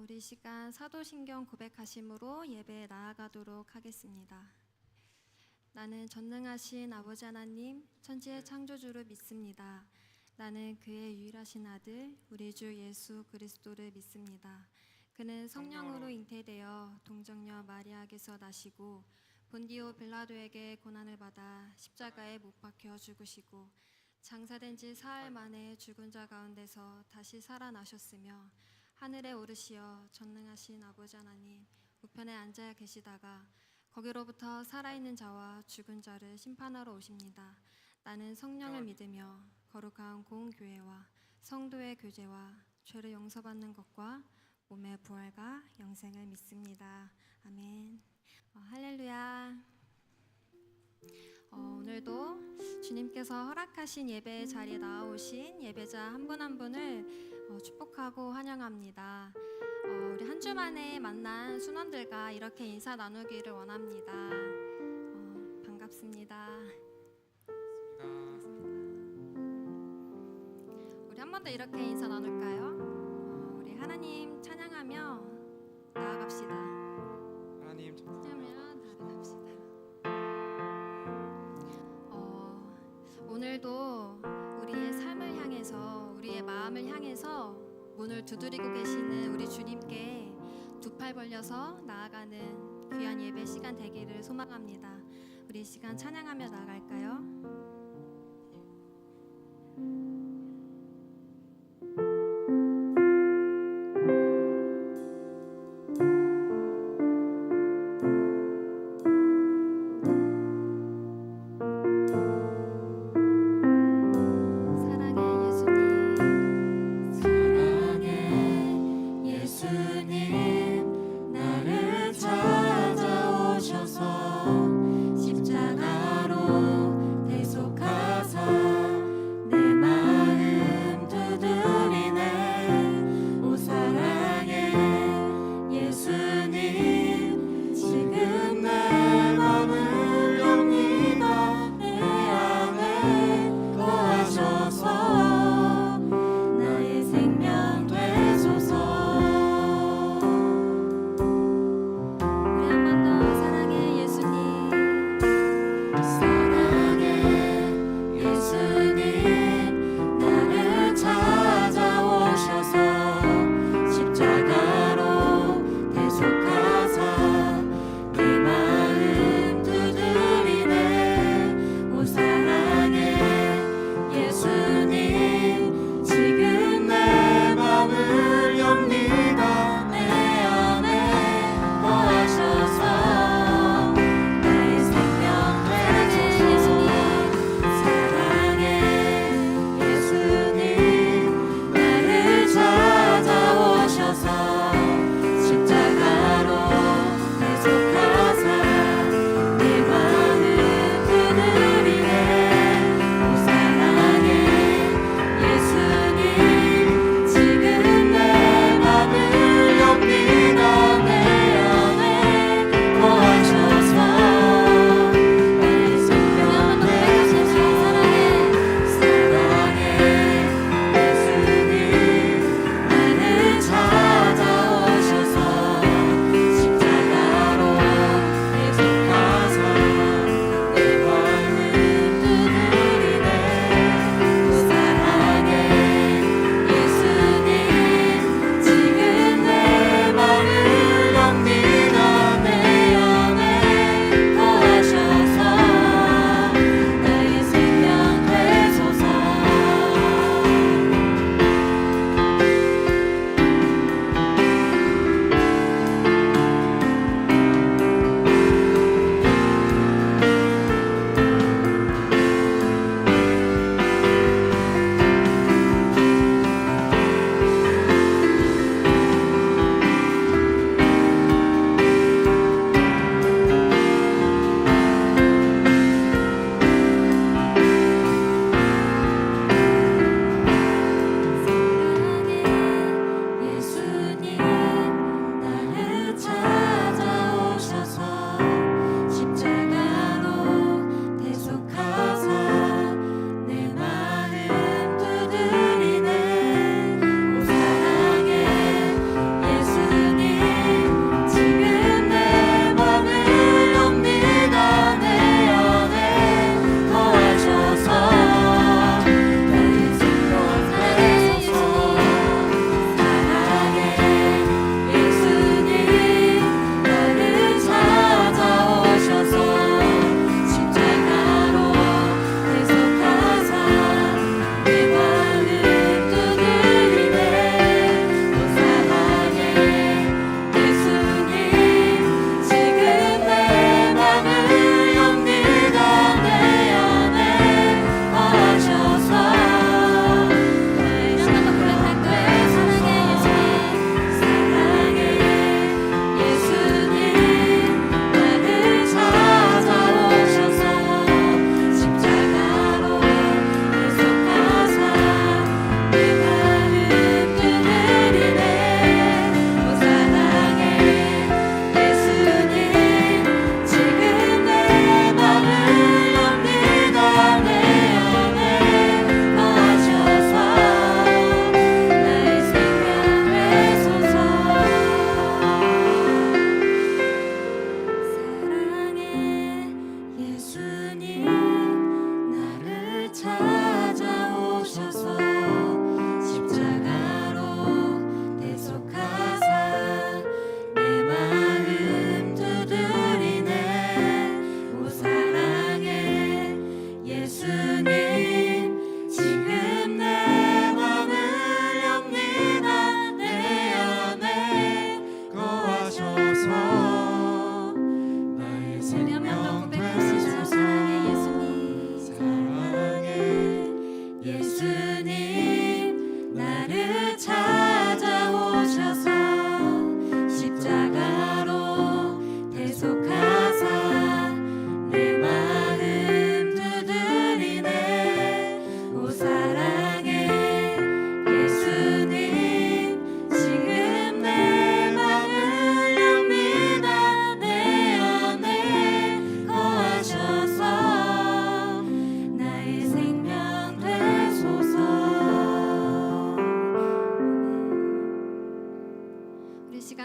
우리 시간 사도신경 고백하심으로 예배에 나아가도록 하겠습니다. 나는 전능하신 아버지 하나님 천지의 창조주를 믿습니다. 나는 그의 유일하신 아들 우리 주 예수 그리스도를 믿습니다. 그는 성령으로 잉태되어 동정녀 마리아에게서 나시고 본디오 빌라도에게 고난을 받아 십자가에 못 박혀 죽으시고 장사된 지 사흘 만에 죽은 자 가운데서 다시 살아나셨으며 하늘에 오르시어 전능하신 아버지 하나님 우편에 앉아 계시다가 거기로부터 살아있는 자와 죽은 자를 심판하러 오십니다. 나는 성령을 믿으며 거룩한 공교회와 성도의 교제와 죄를 용서받는 것과 몸의 부활과 영생을 믿습니다. 아멘. 할렐루야. 오늘도 주님께서 허락하신 예배의 자리에 나오신 예배자 한 분 한 분을 축복하고 환영합니다. 우리 한 주 만에 만난 순원들과 이렇게 인사 나누기를 원합니다. 반갑습니다. 우리 한 번 더 이렇게 인사 나눌까요? 우리 하나님 찬양하며 나아갑시다. 하나님 찬양하며 나아갑시다. 오늘도 우리의 삶을 향해서 우리의 마음을 향해서 문을 두드리고 계시는 우리 주님께 두 팔 벌려서 나아가는 귀한 예배 시간 되기를 소망합니다. 우리 이 시간 찬양하며 나아갈까요? 내 마음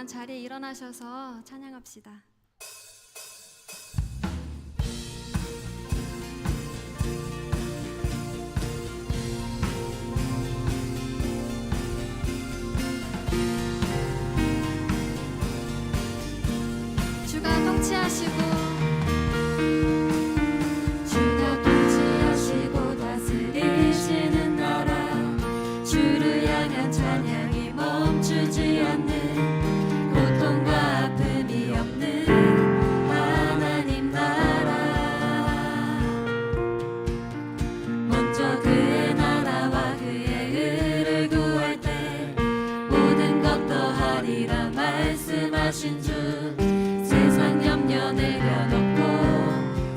시간 자리에 일어나셔서 찬양합시다. 주가 통치하시고 다스리시는 나라, 주를 향한 찬양이 멈추지 않는, 고통과 아픔이 없는 하나님 나라. 먼저 그의 나라와 그의 의를 구할 때 모든 것 더하리라 말씀하신 주, 세상 염려 내려놓고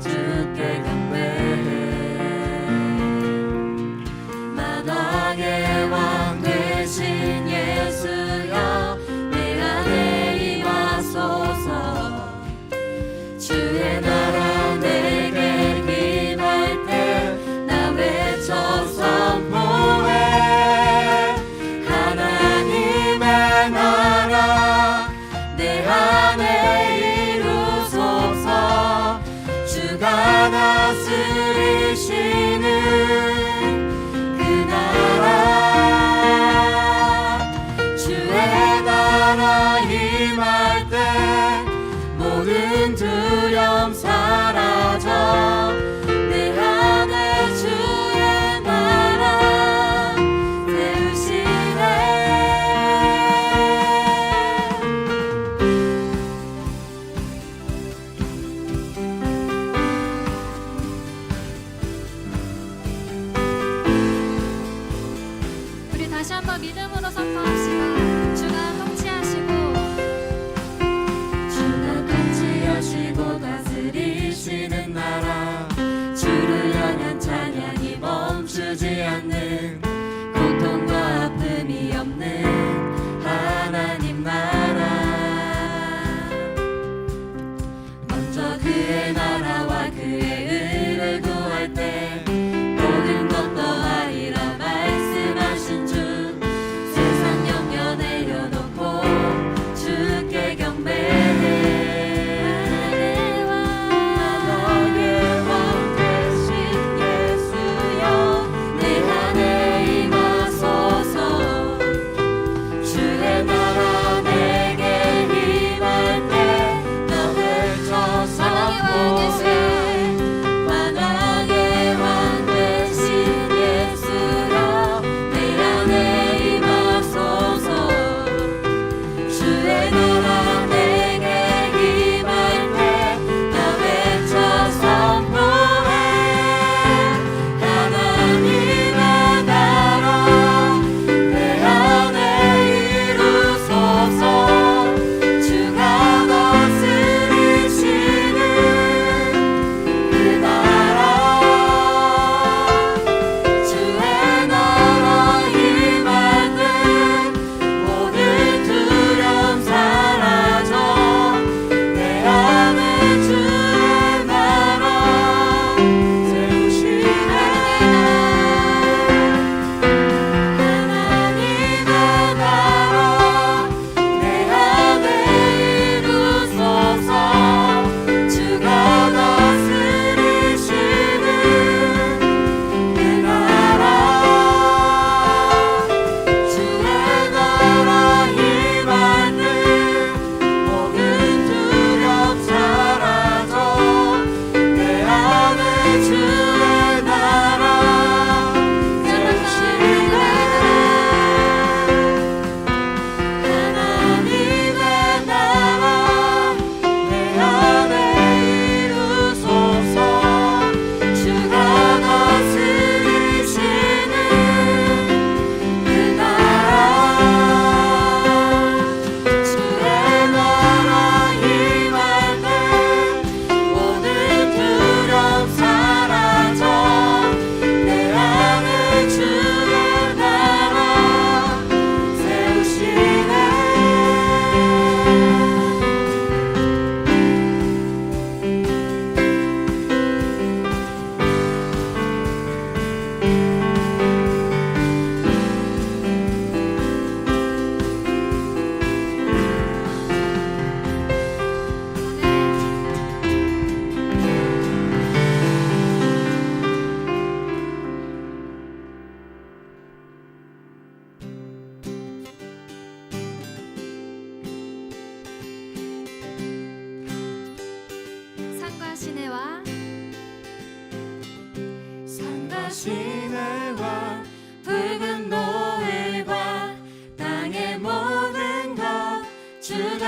주께 경배해. 만왕의 왕 되신 예수여, 내 안에 임하소서. 주의 나라 내게 임할 때 나 외쳐 선포해. 하나님의 나라 내 안에 이루소서. 주가 다스리시는 그 나라, 주의 나라 임할 때 모든 두려움 사라져. 내 안에 주의 나라 세우시네. 우리 다시 한번 믿음으로 선포합시다. 주가 통치하시고 다스리시는 나라, 주를 향한 찬양이 멈추지 않는, 고통과 아픔이 없는 하나님 나라. 먼저 그의 나라와 그의 의를 구할 때 모든 것 더하리라 말씀하신 주, 세상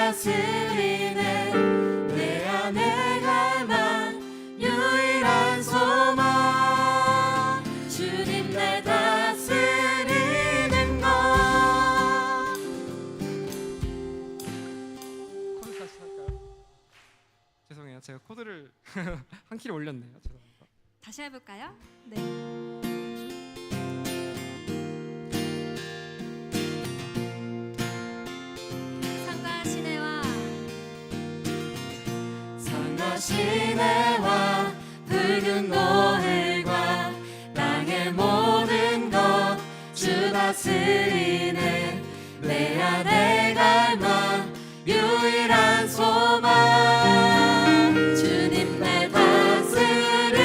다스리네 내 안에 갈망 유일한 소망 주님 날 다스리는 것. 코드 다시 할까요? 죄송해요. 제가 코드를 한 키를 올렸네요. 죄송합니다. 다시 해볼까요? 네. 산과 시내와 산과 시내와 붉은 노을과 땅의 모든 것 주 다스리네 내 안에 갈망 유일한 소망 주님 날 다스리는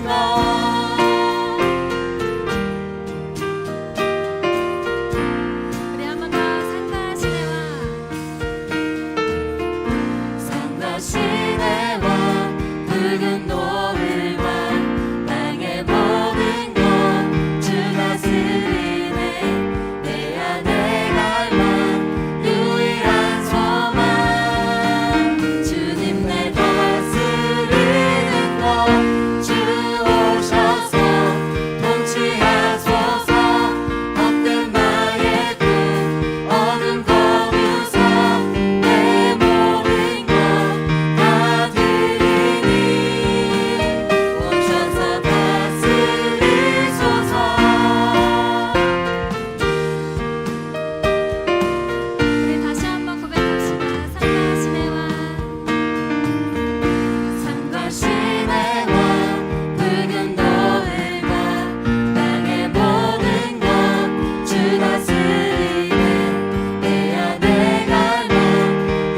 것. 우리 한 번 더 산과 시내와 산과 시내와 붉은 노을과 땅의 모든 것 주 다스리네 내 안에 갈망 유일한 소망 주님 날 다스리는 것. 주 오셔서 통치하소서 헛된 나의 꿈 어둠 거두사 내 모든 것 다 드리니 오셔서 다스리소서. 우리 다시 한번 고백합시다. 산과 시내와 산과 시내와 붉은 노을과 땅의 모든 것 주 다스리네 내 안에 갈망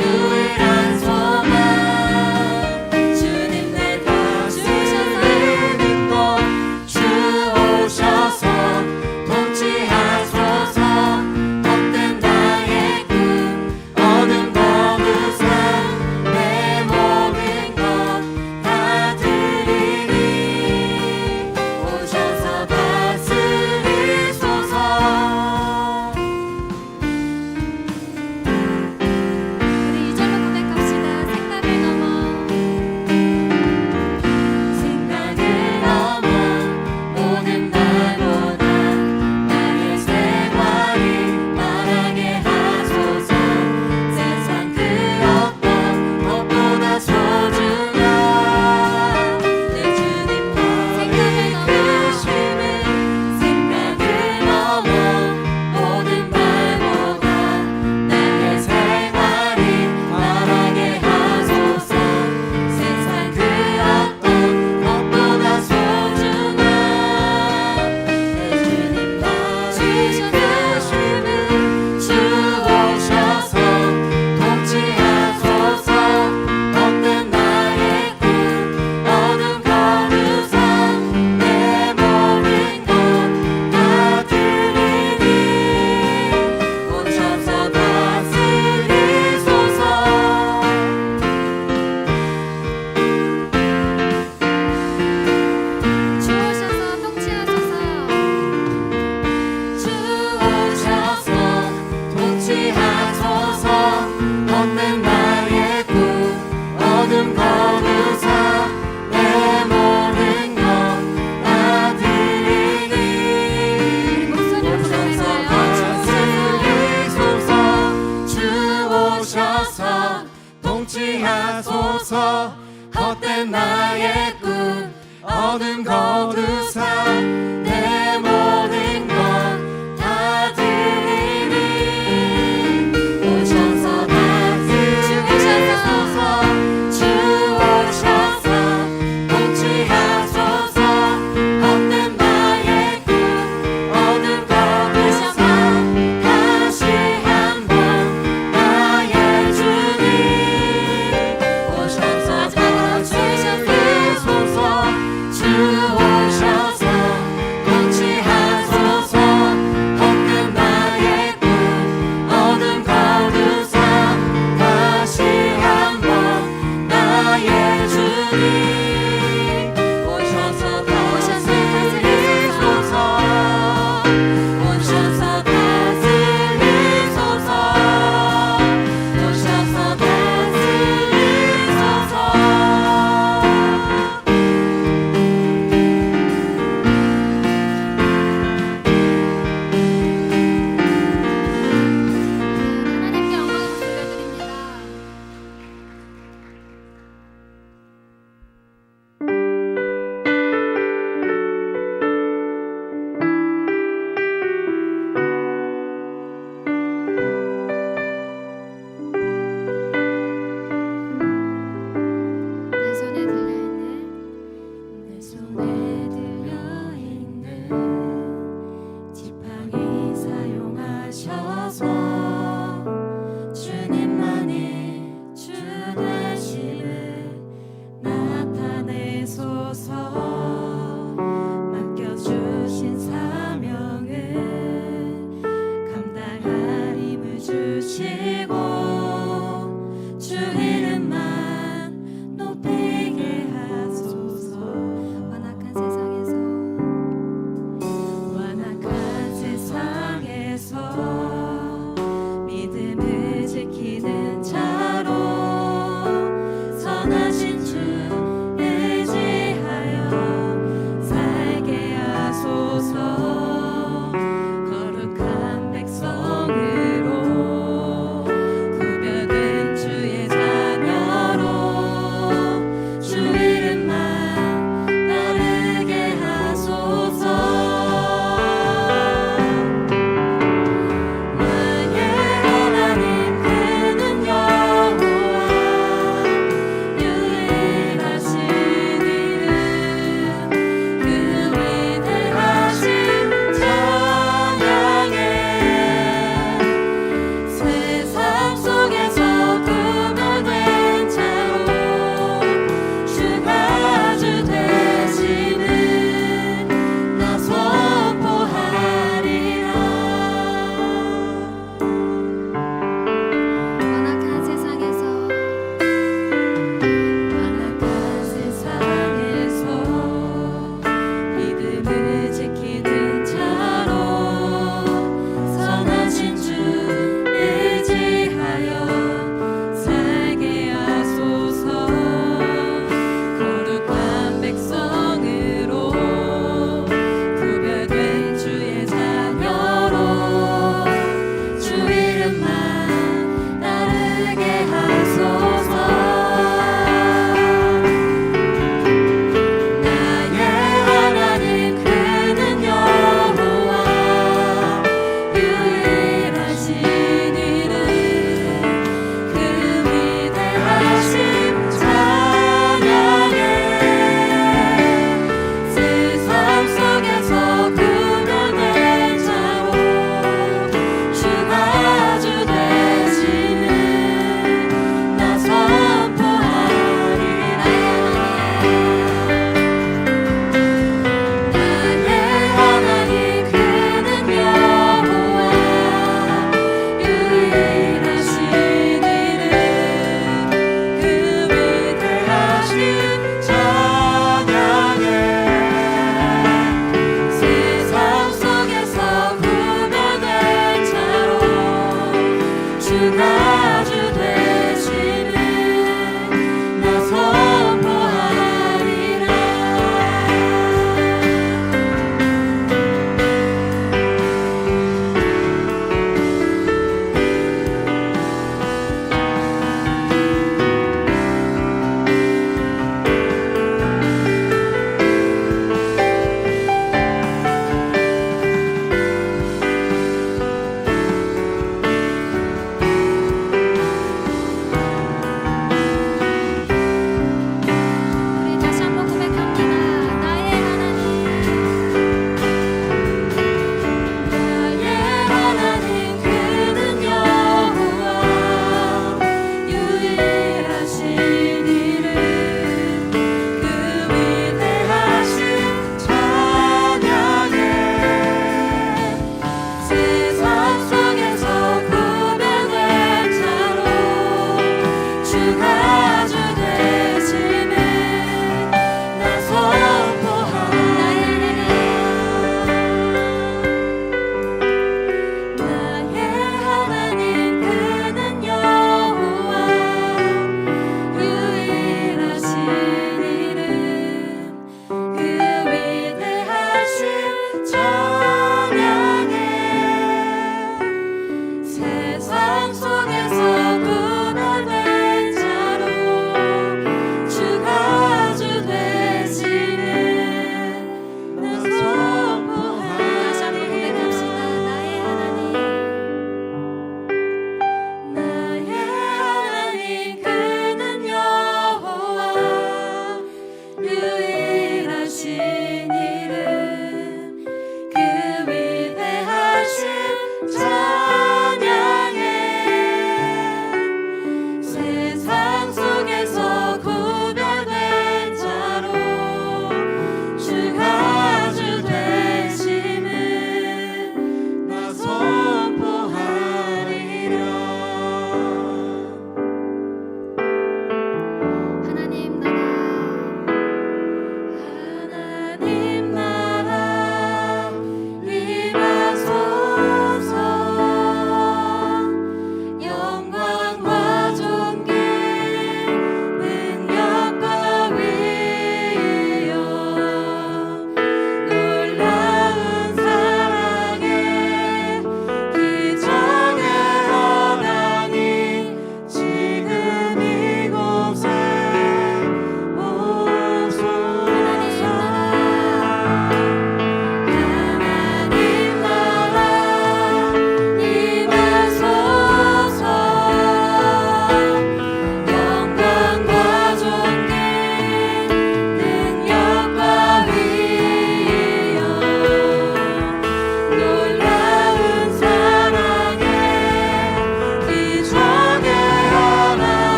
유일한 소망 주님 날 다스리는 것. 주 오셔서 통치하소서 헛된 나의 꿈 어둠 거두사 내 모든 것 다 드리니 오셔서 다스리소서. 우리 이절로 고백합시다. 생각을 넘어 생각을 넘어 모든 말보다 나의 생활이 말하게 하소서. 세상 그 어떤 것보다 소중한 내 주님과 이끄심을 생각을 넘어 모든 말보다 나의 생활이 말하게 하소서. 세상 그 어떤 것보다 소중한 내 주님과 이끄심을 주 오셔서 통치하소서 헛된 나의 꿈 어둠 거두사 내 모든 것 다 드리니 오셔서 다스리소서. 주오셔서 통치하소서. 주 오셔서 통치하소서 헛된 나의 꿈 어둠 거두사 내 모든 것 다 드리니 목소리로 오셔서 고백할까요? 다스리소서. 주 오셔서 통치하소서 헛된 나의 꿈 어둠 거두사 내 모든 것 다 드리니 오셔서 다스리소서. 주 오셔서 통치하소서 헛된 나의 꿈 어둠 거두사 다시 한번 나의 주님 오셔서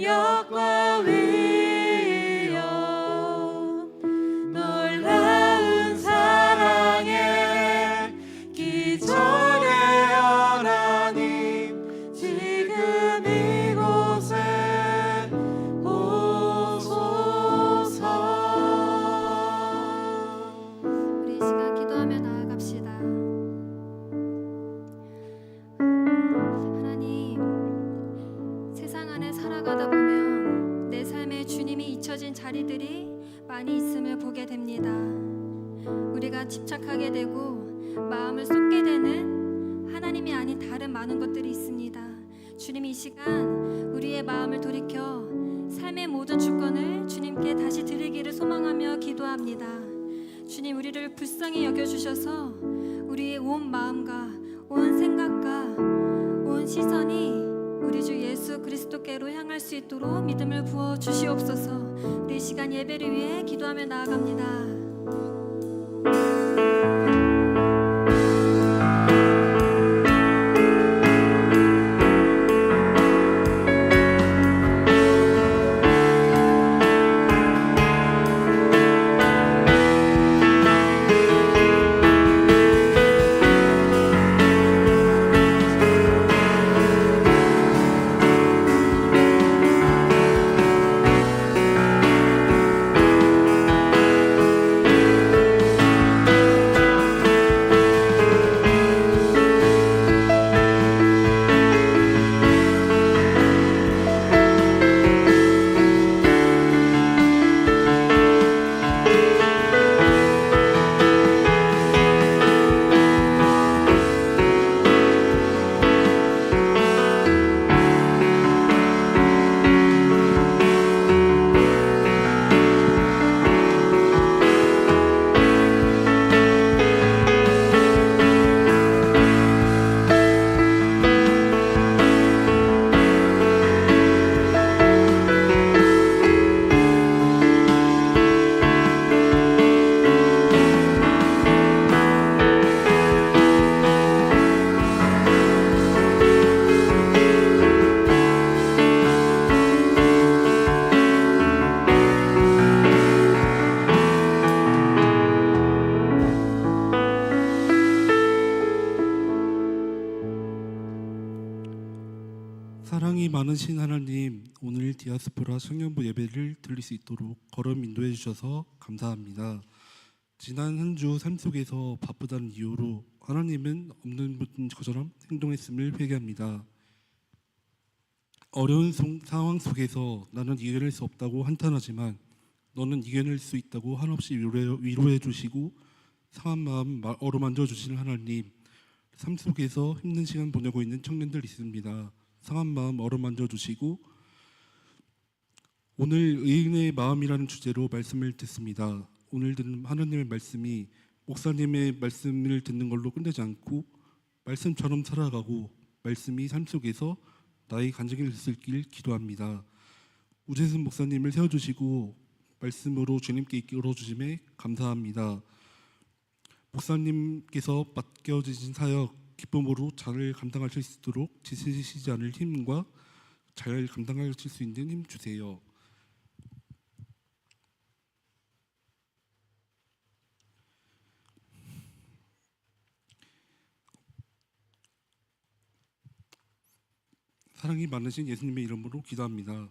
능력과 위엄 놀라운 사랑에 기적의 하나님 지금 이곳에 오소서. 우리 이 시간 기도하며 나아갑시다. 하나님, 세상 안에 살아가다 보면 내 삶에 주님이 잊혀진 자리들이 많이 있음을 보게 됩니다. 우리가 집착하게 되고 마음을 쏟게 되는 하나님이 아닌 다른 많은 것들이 있습니다. 주님이 이 시간 우리의 마음을 돌이켜 삶의 모든 주권을 주님께 다시 드리기를 소망하며 기도합니다. 주님, 우리를 불쌍히 여겨주셔서 우리의 온 마음과 온 생각과 온 시선이 우리 주 예수 그리스도께로 향할 수 있도록 믿음을 부어 주시옵소서. 우리 이 시간 예배를 위해 기도하며 나아갑니다. 사랑이 많으신 하나님, 오늘 디아스포라 청년부 예배를 드릴 수 있도록 걸음 인도해 주셔서 감사합니다. 지난 한 주 삶 속에서 바쁘다는 이유로 하나님은 없는 분처럼 행동했음을 회개합니다. 어려운 상황 속에서 나는 이겨낼 수 없다고 한탄하지만 너는 이겨낼 수 있다고 한없이 위로해 주시고 상한 마음 어루만져 주시는 하나님, 삶 속에서 힘든 시간 보내고 있는 청년들 있습니다. 상한 마음 어루만져 주시고 오늘 의인의 마음이라는 주제로 말씀을 듣습니다. 오늘 듣는 하나님의 말씀이 목사님의 말씀을 듣는 걸로 끝내지 않고 말씀처럼 살아가고 말씀이 삶 속에서 나의 간증이 됐을 길 기도합니다. 우재순 목사님을 세워주시고 말씀으로 주님께 이끌어 주심에 감사합니다. 목사님께서 맡겨주신 사역 기쁨으로 잘 감당하실 수 있도록 지치시지 않을 힘과 잘 감당하실 수 있는 힘 주세요. 사랑이 많으신 예수님의 이름으로 기도합니다.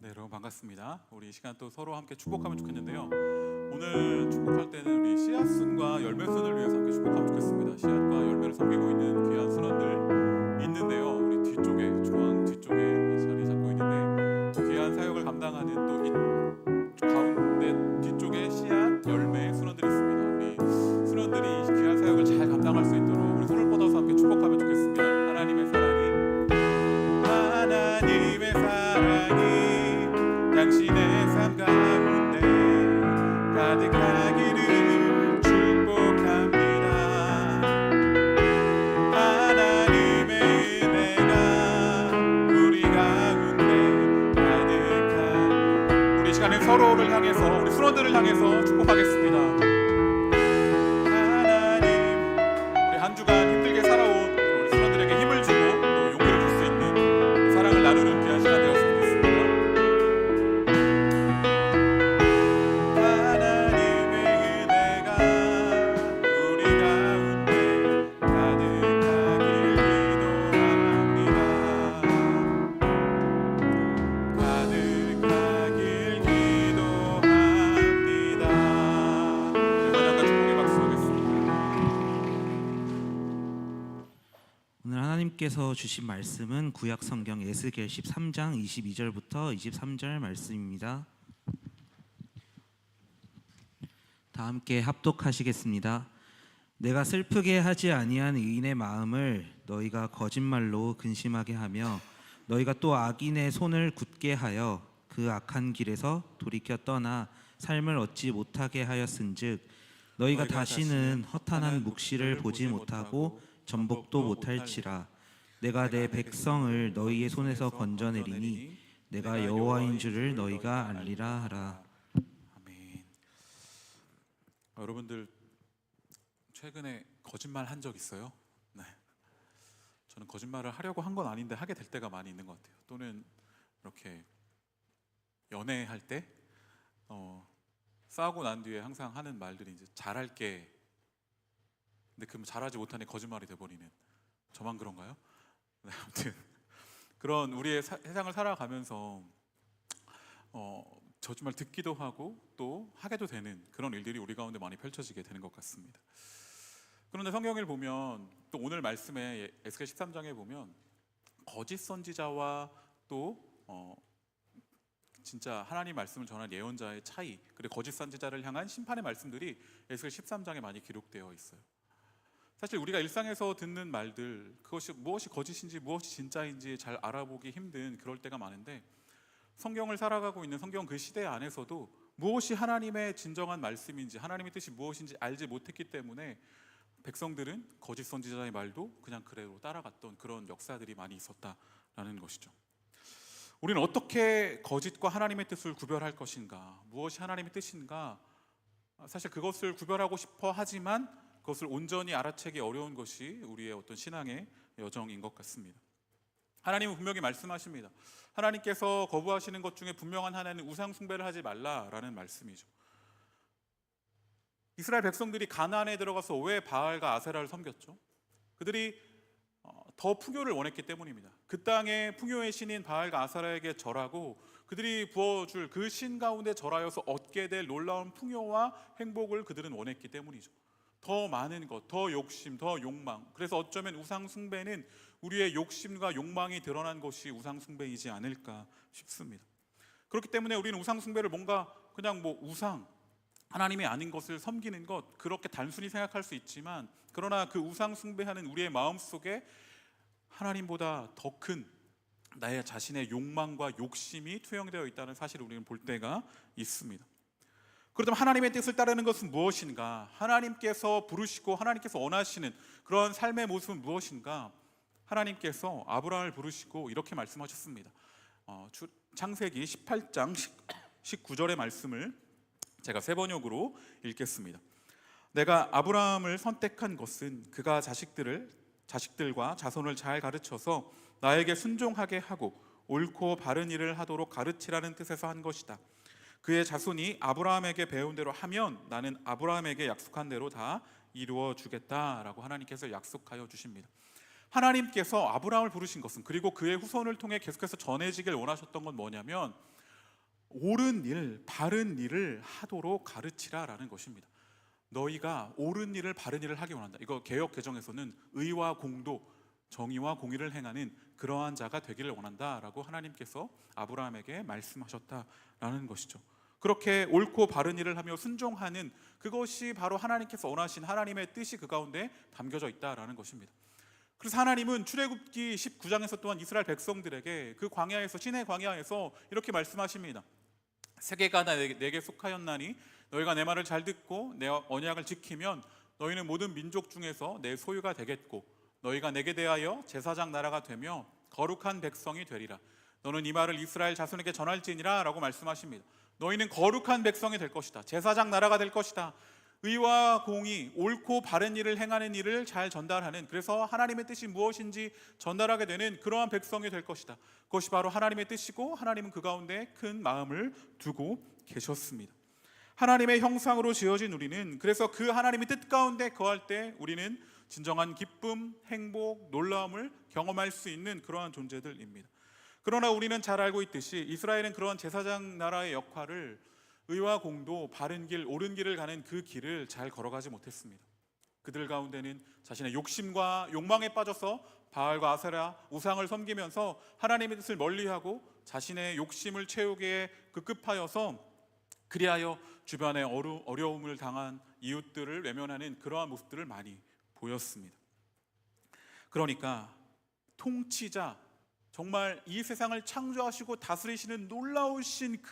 네, 여러분 반갑습니다. 우리 이 시간 또 서로 함께 축복하면 좋겠는데요. 오늘 축복할 때는 우리 씨앗순과 열매순을 위해서 함께 축복하면 좋겠습니다. 씨앗과 열매를 섬기고 있는 귀한 순원들 있는데요. 우리 뒤쪽에 중앙 뒤쪽에 자리 잡고 있는데 귀한 사역을 감당하는 또 이 가운데 뒤쪽에 씨앗 열매 순원들이 있습니다. 우리 순원들이 귀한 사역을 잘 감당할 수 있도록 우리 손을 뻗어서 함께 축복하면 좋겠습니다. 하나님의 사랑이 당신의 삶 가운데 가득하기를 축복합니다. 수로들을 향해서 축복하겠습니다. 하나님, 우리 한 주간 힘들게 살아온 우리 수로들에게 힘을 주고 또 용기를 줄 수 있는 사랑을 나누는 귀한 시간 되었습니다. 오늘 하나님께서 주신 말씀은 구약 성경 에스겔 13장 22절부터 23절 말씀입니다. 다 함께 합독하시겠습니다. 내가 슬프게 하지 아니한 의인의 마음을 너희가 거짓말로 근심하게 하며 너희가 또 악인의 손을 굳게 하여 그 악한 길에서 돌이켜 떠나 삶을 얻지 못하게 하였은즉 너희가 다시는 허탄한 묵시를 보지 못하고 전복도 못할지라. 내가 내 백성을 너희의 손에서 건져내리니 내가 여호와인 줄을 너희가 알리라 하라. 아멘. 여러분들 최근에 거짓말 한 적 있어요? 네. 저는 거짓말을 하려고 한 건 아닌데 하게 될 때가 많이 있는 것 같아요. 또는 이렇게 연애할 때 싸우고 난 뒤에 항상 하는 말들이 이제 잘할게. 근데 그 잘하지 못하니 거짓말이 돼버리는, 저만 그런가요? 네, 아무튼 그런 우리의 세상을 살아가면서 거짓말 듣기도 하고 또 하게도 되는 그런 일들이 우리 가운데 많이 펼쳐지게 되는 것 같습니다. 그런데 성경을 보면 또 오늘 말씀에 에스겔 13장에 보면 거짓 선지자와 또 진짜 하나님 말씀을 전한 예언자의 차이, 그리고 거짓 선지자를 향한 심판의 말씀들이 에스겔 13장에 많이 기록되어 있어요. 사실 우리가 일상에서 듣는 말들, 그것이 무엇이 거짓인지 무엇이 진짜인지 잘 알아보기 힘든 그럴 때가 많은데, 성경을 살아가고 있는 성경 그 시대 안에서도 무엇이 하나님의 진정한 말씀인지, 하나님의 뜻이 무엇인지 알지 못했기 때문에 백성들은 거짓 선지자의 말도 그냥 그대로 따라갔던 그런 역사들이 많이 있었다라는 것이죠. 우리는 어떻게 거짓과 하나님의 뜻을 구별할 것인가, 무엇이 하나님의 뜻인가, 사실 그것을 구별하고 싶어 하지만 그것을 온전히 알아채기 어려운 것이 우리의 어떤 신앙의 여정인 것 같습니다. 하나님은 분명히 말씀하십니다. 하나님께서 거부하시는 것 중에 분명한 하나는 우상 숭배를 하지 말라라는 말씀이죠. 이스라엘 백성들이 가나안에 들어가서 왜 바알과 아세라를 섬겼죠? 그들이 더 풍요를 원했기 때문입니다. 그 땅의 풍요의 신인 바알과 아세라에게 절하고 그들이 부어줄 그 신 가운데 절하여서 얻게 될 놀라운 풍요와 행복을 그들은 원했기 때문이죠. 더 많은 것, 더 욕심, 더 욕망. 그래서 어쩌면 우상 숭배는 우리의 욕심과 욕망이 드러난 것이 우상 숭배이지 않을까 싶습니다. 그렇기 때문에 우리는 우상 숭배를 뭔가 그냥 우상, 하나님이 아닌 것을 섬기는 것, 그렇게 단순히 생각할 수 있지만, 그러나 그 우상 숭배하는 우리의 마음속에 하나님보다 더 큰 나의 자신의 욕망과 욕심이 투영되어 있다는 사실을 우리는 볼 때가 있습니다. 그렇다면 하나님의 뜻을 따르는 것은 무엇인가? 하나님께서 부르시고 하나님께서 원하시는 그런 삶의 모습은 무엇인가? 하나님께서 아브라함을 부르시고 이렇게 말씀하셨습니다. 창세기 18장 19절의 말씀을 제가 세 번역으로 읽겠습니다. 내가 아브라함을 선택한 것은 그가 자식들과 자손을 잘 가르쳐서 나에게 순종하게 하고 옳고 바른 일을 하도록 가르치라는 뜻에서 한 것이다. 그의 자손이 아브라함에게 배운 대로 하면 나는 아브라함에게 약속한 대로 다 이루어 주겠다라고 하나님께서 약속하여 주십니다. 하나님께서 아브라함을 부르신 것은, 그리고 그의 후손을 통해 계속해서 전해지길 원하셨던 건 뭐냐면 옳은 일, 바른 일을 하도록 가르치라라는 것입니다. 너희가 옳은 일을, 바른 일을 하기 원한다. 이거 개역 개정에서는 의와 공도, 정의와 공의를 행하는 그러한 자가 되기를 원한다라고 하나님께서 아브라함에게 말씀하셨다라는 것이죠. 그렇게 옳고 바른 일을 하며 순종하는 그것이 바로 하나님께서 원하신 하나님의 뜻이 그 가운데 담겨져 있다라는 것입니다. 그래서 하나님은 출애굽기 19장에서 또한 이스라엘 백성들에게 그 광야에서, 신의 광야에서 이렇게 말씀하십니다. 세계가 내게 속하였나니 너희가 내 말을 잘 듣고 내 언약을 지키면 너희는 모든 민족 중에서 내 소유가 되겠고 너희가 내게 대하여 제사장 나라가 되며 거룩한 백성이 되리라. 너는 이 말을 이스라엘 자손에게 전할지니라 라고 말씀하십니다. 너희는 거룩한 백성이 될 것이다. 제사장 나라가 될 것이다. 의와 공의, 옳고 바른 일을 행하는 일을 잘 전달하는, 그래서 하나님의 뜻이 무엇인지 전달하게 되는 그러한 백성이 될 것이다. 그것이 바로 하나님의 뜻이고, 하나님은 그 가운데 큰 마음을 두고 계셨습니다. 하나님의 형상으로 지어진 우리는 그래서 그 하나님의 뜻 가운데 거할 때 우리는 진정한 기쁨, 행복, 놀라움을 경험할 수 있는 그러한 존재들입니다. 그러나 우리는 잘 알고 있듯이 이스라엘은 그러한 제사장 나라의 역할을, 의와 공도, 바른 길, 옳은 길을 가는 그 길을 잘 걸어가지 못했습니다. 그들 가운데는 자신의 욕심과 욕망에 빠져서 바알과 아세라 우상을 섬기면서 하나님의 뜻을 멀리하고 자신의 욕심을 채우기에 급급하여서 그리하여 주변에 어려움을 당한 이웃들을 외면하는 그러한 모습들을 많이 보였습니다. 그러니까 통치자, 정말 이 세상을 창조하시고 다스리시는 놀라우신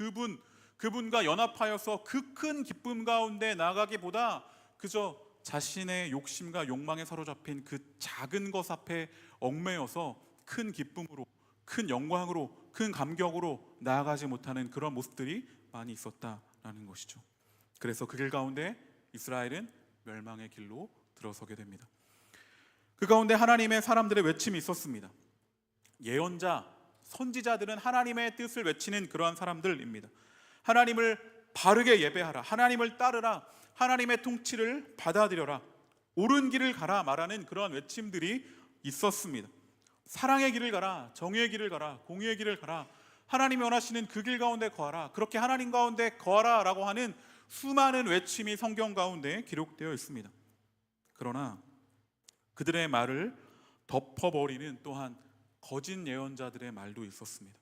그분과 연합하여서 그 큰 기쁨 가운데 나아가기보다 그저 자신의 욕심과 욕망에 사로잡힌 그 작은 것 앞에 얽매여서 큰 기쁨으로, 큰 영광으로, 큰 감격으로 나아가지 못하는 그런 모습들이 많이 있었다라는 것이죠. 그래서 그 길 가운데 이스라엘은 멸망의 길로 들어서게 됩니다. 그 가운데 하나님의 사람들의 외침이 있었습니다. 예언자, 선지자들은 하나님의 뜻을 외치는 그러한 사람들입니다. 하나님을 바르게 예배하라, 하나님을 따르라, 하나님의 통치를 받아들여라, 옳은 길을 가라 말하는 그러한 외침들이 있었습니다. 사랑의 길을 가라, 정의의 길을 가라, 공의의 길을 가라, 하나님이 원하시는 그 길 가운데 거하라, 그렇게 하나님 가운데 거하라 라고 하는 수많은 외침이 성경 가운데 기록되어 있습니다. 그러나 그들의 말을 덮어버리는 또한 거짓 예언자들의 말도 있었습니다.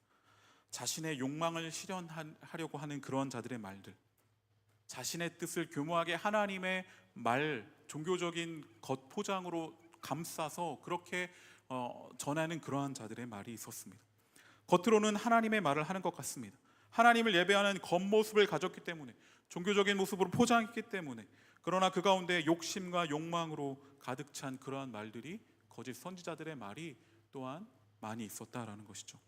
자신의 욕망을 실현하려고 하는 그런 자들의 말들, 자신의 뜻을 교묘하게 하나님의 말, 종교적인 겉포장으로 감싸서 그렇게 전하는 그러한 자들의 말이 있었습니다. 겉으로는 하나님의 말을 하는 것 같습니다. 하나님을 예배하는 겉모습을 가졌기 때문에, 종교적인 모습으로 포장했기 때문에, 그러나 그 가운데 욕심과 욕망으로 가득 찬 그러한 말들이, 거짓 선지자들의 말이 또한 많이 있었다라는 것이죠.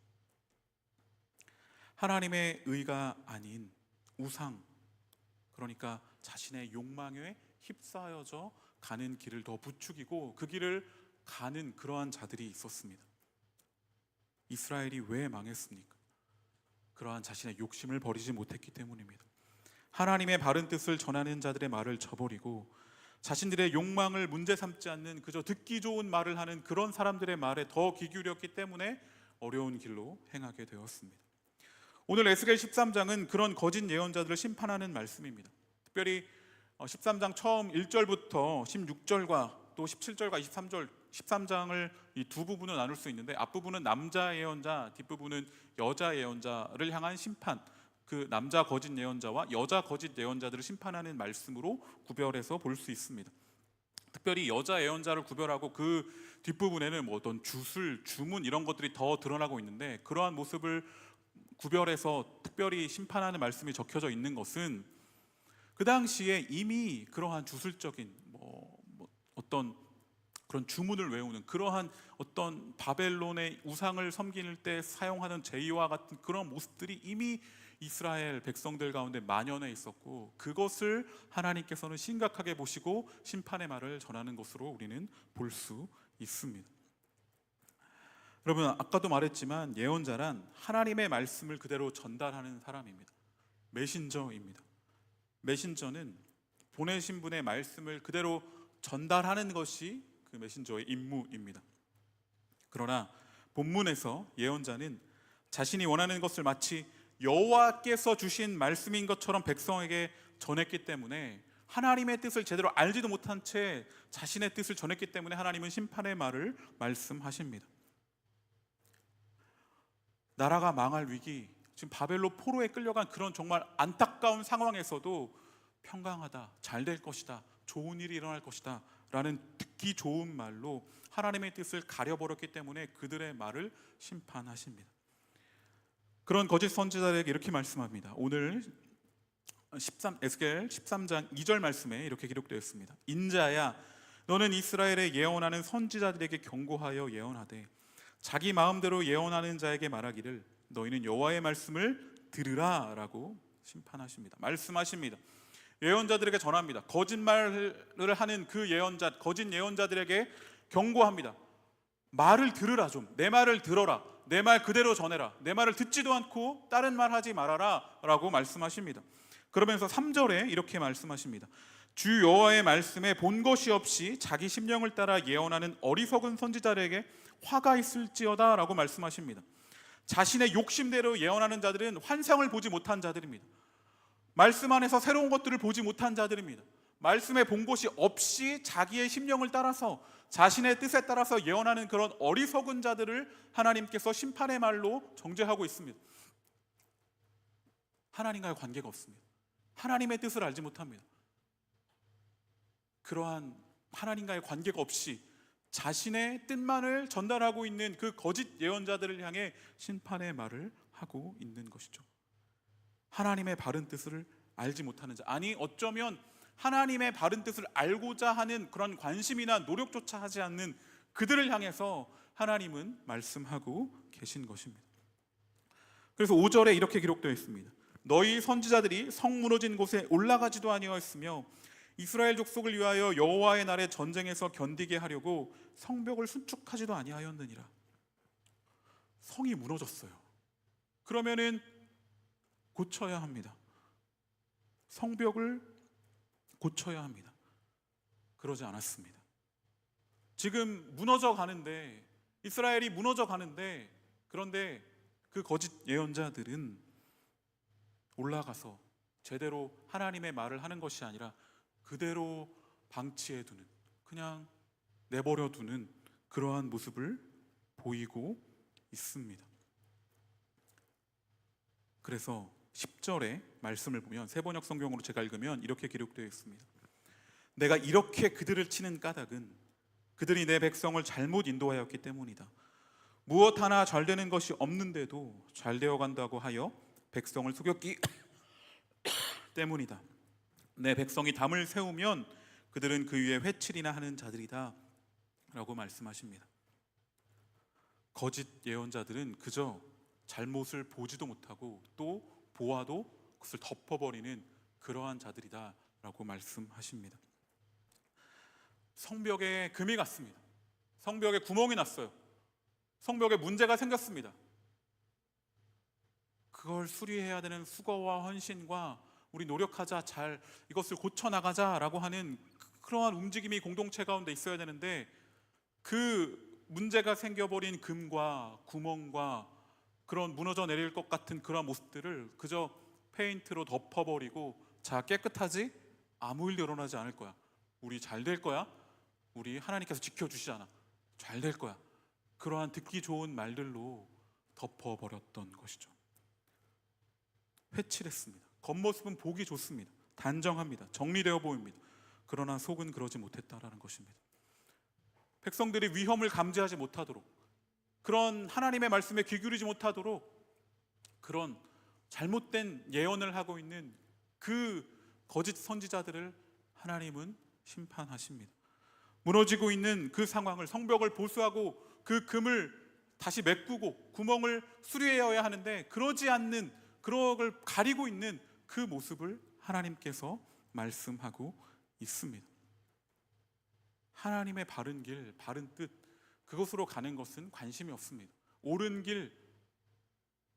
하나님의 의가 아닌 우상, 그러니까 자신의 욕망에 휩싸여져 가는 길을 더 부추기고 그 길을 가는 그러한 자들이 있었습니다. 이스라엘이 왜 망했습니까? 그러한 자신의 욕심을 버리지 못했기 때문입니다. 하나님의 바른 뜻을 전하는 자들의 말을 저버리고 자신들의 욕망을 문제 삼지 않는 그저 듣기 좋은 말을 하는 그런 사람들의 말에 더 귀 기울였기 때문에 어려운 길로 행하게 되었습니다. 오늘 에스겔 13장은 그런 거짓 예언자들을 심판하는 말씀입니다. 특별히 13장 처음 1절부터 16절과 또 17절과 23절, 13장을 이 두 부분으로 나눌 수 있는데, 앞부분은 남자 예언자, 뒷부분은 여자 예언자를 향한 심판, 그 남자 거짓 예언자와 여자 거짓 예언자들을 심판하는 말씀으로 구별해서 볼 수 있습니다. 특별히 여자 예언자를 구별하고 그 뒷부분에는 뭐 어떤 주술, 주문 이런 것들이 더 드러나고 있는데, 그러한 모습을 구별해서 특별히 심판하는 말씀이 적혀져 있는 것은 그 당시에 이미 그러한 주술적인 어떤 그런 주문을 외우는 그러한 어떤 바벨론의 우상을 섬길 때 사용하는 제의와 같은 그런 모습들이 이미 이스라엘 백성들 가운데 만연해 있었고, 그것을 하나님께서는 심각하게 보시고 심판의 말을 전하는 것으로 우리는 볼 수 있습니다. 여러분, 아까도 말했지만 예언자란 하나님의 말씀을 그대로 전달하는 사람입니다. 메신저입니다. 메신저는 보내신 분의 말씀을 그대로 전달하는 것이 그 메신저의 임무입니다. 그러나 본문에서 예언자는 자신이 원하는 것을 마치 여호와께서 주신 말씀인 것처럼 백성에게 전했기 때문에, 하나님의 뜻을 제대로 알지도 못한 채 자신의 뜻을 전했기 때문에 하나님은 심판의 말을 말씀하십니다. 나라가 망할 위기, 지금 바벨론 포로에 끌려간 그런 정말 안타까운 상황에서도 평강하다, 잘 될 것이다, 좋은 일이 일어날 것이다 라는 듣기 좋은 말로 하나님의 뜻을 가려버렸기 때문에 그들의 말을 심판하십니다. 그런 거짓 선지자들에게 이렇게 말씀합니다. 오늘 에스겔 13장 2절 말씀에 이렇게 기록되어 있습니다. 인자야, 너는 이스라엘에 예언하는 선지자들에게 경고하여 예언하되 자기 마음대로 예언하는 자에게 말하기를 너희는 여호와의 말씀을 들으라라고 심판하십니다. 말씀하십니다. 예언자들에게 전합니다. 거짓말을 하는 그 예언자, 거짓 예언자들에게 경고합니다. 말을 들으라, 좀 내 말을 들어라, 내 말 그대로 전해라, 내 말을 듣지도 않고 다른 말 하지 말아라 라고 말씀하십니다. 그러면서 3절에 이렇게 말씀하십니다. 주 여호와의 말씀에 본 것이 없이 자기 심령을 따라 예언하는 어리석은 선지자들에게 화가 있을지어다 라고 말씀하십니다. 자신의 욕심대로 예언하는 자들은 환상을 보지 못한 자들입니다. 말씀 안에서 새로운 것들을 보지 못한 자들입니다. 말씀에 본 것이 없이 자기의 심령을 따라서 자신의 뜻에 따라서 예언하는 그런 어리석은 자들을 하나님께서 심판의 말로 정죄하고 있습니다. 하나님과의 관계가 없습니다. 하나님의 뜻을 알지 못합니다. 그러한 하나님과의 관계가 없이 자신의 뜻만을 전달하고 있는 그 거짓 예언자들을 향해 심판의 말을 하고 있는 것이죠. 하나님의 바른 뜻을 알지 못하는 자, 아니 어쩌면 하나님의 바른 뜻을 알고자 하는 그런 관심이나 노력조차 하지 않는 그들을 향해서 하나님은 말씀하고 계신 것입니다. 그래서 5절에 이렇게 기록되어 있습니다. 너희 선지자들이 성 무너진 곳에 올라가지도 아니하였으며 이스라엘 족속을 위하여 여호와의 날에 전쟁에서 견디게 하려고 성벽을 순축하지도 아니하였느니라. 성이 무너졌어요. 그러면은 고쳐야 합니다. 성벽을 고쳐야 합니다. 그러지 않았습니다. 지금 무너져 가는데, 이스라엘이 무너져 가는데, 그런데 그 거짓 예언자들은 올라가서 제대로 하나님의 말을 하는 것이 아니라 그대로 방치해 두는, 그냥 내버려 두는 그러한 모습을 보이고 있습니다. 그래서 10절의 말씀을 보면, 세번역 성경으로 제가 읽으면 이렇게 기록되어 있습니다. 내가 이렇게 그들을 치는 까닭은 그들이 내 백성을 잘못 인도하였기 때문이다. 무엇 하나 잘 되는 것이 없는데도 잘 되어 간다고 하여 백성을 속였기 때문이다. 내 백성이 담을 세우면 그들은 그 위에 회칠이나 하는 자들이다 라고 말씀하십니다. 거짓 예언자들은 그저 잘못을 보지도 못하고 또 보아도 그것을 덮어버리는 그러한 자들이다 라고 말씀하십니다. 성벽에 금이 갔습니다. 성벽에 구멍이 났어요. 성벽에 문제가 생겼습니다. 그걸 수리해야 되는 수고와 헌신과 우리 노력하자, 잘 이것을 고쳐나가자라고 하는 그러한 움직임이 공동체 가운데 있어야 되는데, 그 문제가 생겨버린 금과 구멍과 그런 무너져 내릴 것 같은 그런 모습들을 그저 페인트로 덮어버리고, 자 깨끗하지? 아무 일도 일어나지 않을 거야, 우리 잘 될 거야, 우리 하나님께서 지켜주시잖아, 잘 될 거야, 그러한 듣기 좋은 말들로 덮어버렸던 것이죠. 회칠했습니다. 겉모습은 보기 좋습니다. 단정합니다. 정리되어 보입니다. 그러나 속은 그러지 못했다라는 것입니다. 백성들이 위험을 감지하지 못하도록, 그런 하나님의 말씀에 귀 기울이지 못하도록 그런 잘못된 예언을 하고 있는 그 거짓 선지자들을 하나님은 심판하십니다. 무너지고 있는 그 상황을, 성벽을 보수하고 그 금을 다시 메꾸고 구멍을 수리해야 하는데 그러지 않는, 그걸 가리고 있는 그 모습을 하나님께서 말씀하고 있습니다. 하나님의 바른 길, 바른 뜻, 그것으로 가는 것은 관심이 없습니다. 옳은 길,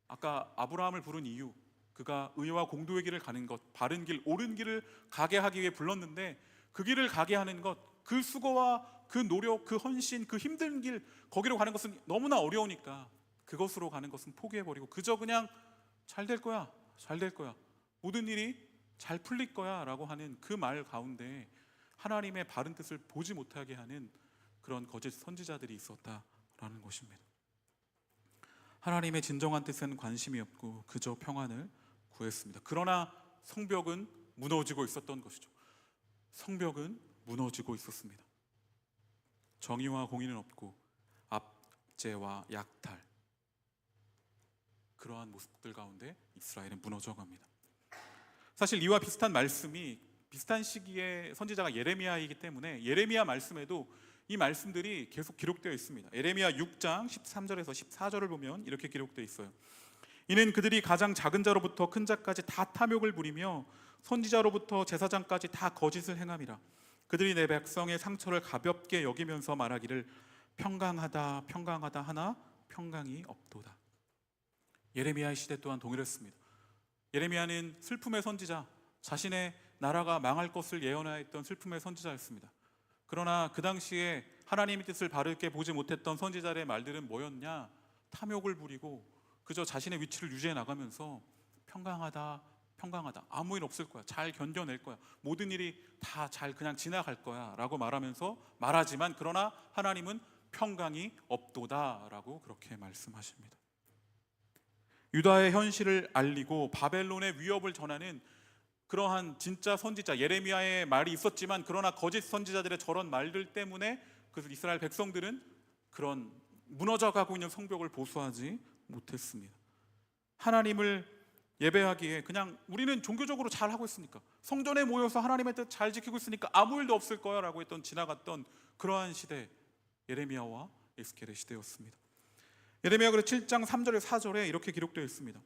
아까 아브라함을 부른 이유, 그가 의와 공도의 길을 가는 것, 바른 길, 옳은 길을 가게 하기 위해 불렀는데 그 길을 가게 하는 것, 그 수고와 그 노력, 그 헌신, 그 힘든 길, 거기로 가는 것은 너무나 어려우니까 그것으로 가는 것은 포기해버리고 그저 그냥 잘 될 거야, 잘 될 거야, 모든 일이 잘 풀릴 거야 라고 하는 그 말 가운데 하나님의 바른 뜻을 보지 못하게 하는 그런 거짓 선지자들이 있었다라는 것입니다. 하나님의 진정한 뜻에는 관심이 없고 그저 평안을 구했습니다. 그러나 성벽은 무너지고 있었던 것이죠. 성벽은 무너지고 있었습니다. 정의와 공의는 없고 압제와 약탈, 그러한 모습들 가운데 이스라엘은 무너져 갑니다. 사실 이와 비슷한 말씀이 비슷한 시기에 선지자가 예레미야이기 때문에 예레미야 말씀에도 이 말씀들이 계속 기록되어 있습니다. 예레미야 6장 13절에서 14절을 보면 이렇게 기록되어 있어요. 이는 그들이 가장 작은 자로부터 큰 자까지 다 탐욕을 부리며 선지자로부터 제사장까지 다 거짓을 행함이라. 그들이 내 백성의 상처를 가볍게 여기면서 말하기를 평강하다 평강하다 하나 평강이 없도다. 예레미야의 시대 또한 동일했습니다. 예레미야는 슬픔의 선지자, 자신의 나라가 망할 것을 예언하였던 슬픔의 선지자였습니다. 그러나 그 당시에 하나님의 뜻을 바르게 보지 못했던 선지자의 말들은 뭐였냐? 탐욕을 부리고 그저 자신의 위치를 유지해 나가면서 평강하다 평강하다, 아무 일 없을 거야, 잘 견뎌낼 거야, 모든 일이 다 잘 그냥 지나갈 거야 라고 말하지만 그러나 하나님은 평강이 없도다 라고 그렇게 말씀하십니다. 유다의 현실을 알리고 바벨론의 위협을 전하는 그러한 진짜 선지자 예레미야의 말이 있었지만, 그러나 거짓 선지자들의 저런 말들 때문에 그 이스라엘 백성들은 그런 무너져가고 있는 성벽을 보수하지 못했습니다. 하나님을 예배하기에 그냥 우리는 종교적으로 잘 하고 있으니까, 성전에 모여서 하나님의 뜻 잘 지키고 있으니까 아무 일도 없을 거야 라고 했던 지나갔던 그러한 시대, 예레미야와 에스겔의 시대였습니다. 예레미야 7장 3절에 4절에 이렇게 기록되어 있습니다.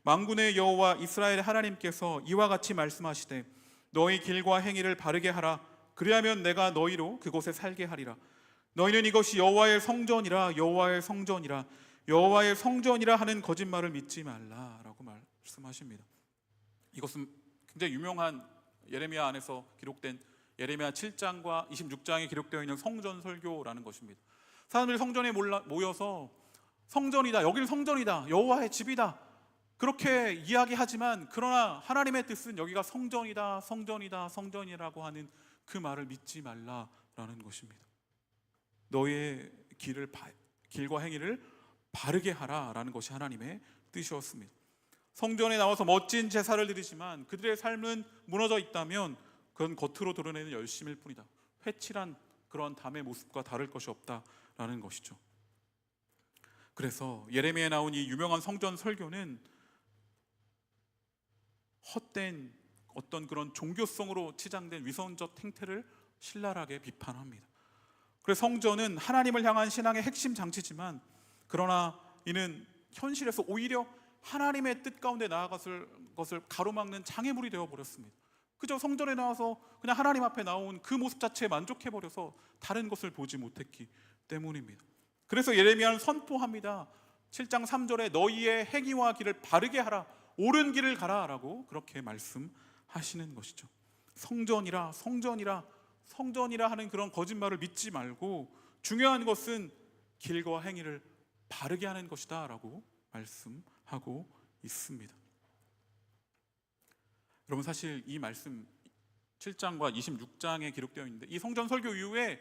만군의 여호와 이스라엘 하나님께서 이와 같이 말씀하시되 너희 길과 행위를 바르게 하라. 그리하면 내가 너희로 그곳에 살게 하리라. 너희는 이것이 여호와의 성전이라 여호와의 성전이라 여호와의 성전이라 하는 거짓말을 믿지 말라라고 말씀하십니다. 이것은 굉장히 유명한 예레미야 안에서 기록된 예레미야 7장과 26장에 기록되어 있는 성전 설교라는 것입니다. 사람들이 성전에 모여서 성전이다, 여기는 성전이다, 여호와의 집이다 그렇게 이야기하지만, 그러나 하나님의 뜻은 여기가 성전이다, 성전이다, 성전이라고 하는 그 말을 믿지 말라라는 것입니다. 너희의 길과 행위를 바르게 하라라는 것이 하나님의 뜻이었습니다. 성전에 나와서 멋진 제사를 드리지만 그들의 삶은 무너져 있다면 그건 겉으로 드러내는 열심일 뿐이다, 회칠한 그런 담의 모습과 다를 것이 없다라는 것이죠. 그래서 예레미야에 나온 이 유명한 성전 설교는 헛된 어떤 그런 종교성으로 치장된 위선적 행태를 신랄하게 비판합니다. 그래서 성전은 하나님을 향한 신앙의 핵심 장치지만, 그러나 이는 현실에서 오히려 하나님의 뜻 가운데 나아갔을 것을 가로막는 장애물이 되어버렸습니다. 그저 성전에 나와서 그냥 하나님 앞에 나온 그 모습 자체에 만족해버려서 다른 것을 보지 못했기 때문입니다. 그래서 예레미야는 선포합니다. 7장 3절에 너희의 행위와 길을 바르게 하라, 옳은 길을 가라 라고 그렇게 말씀하시는 것이죠. 성전이라 성전이라 성전이라 하는 그런 거짓말을 믿지 말고 중요한 것은 길과 행위를 바르게 하는 것이다 라고 말씀하고 있습니다. 여러분, 사실 이 말씀 7장과 26장에 기록되어 있는데, 이 성전 설교 이후에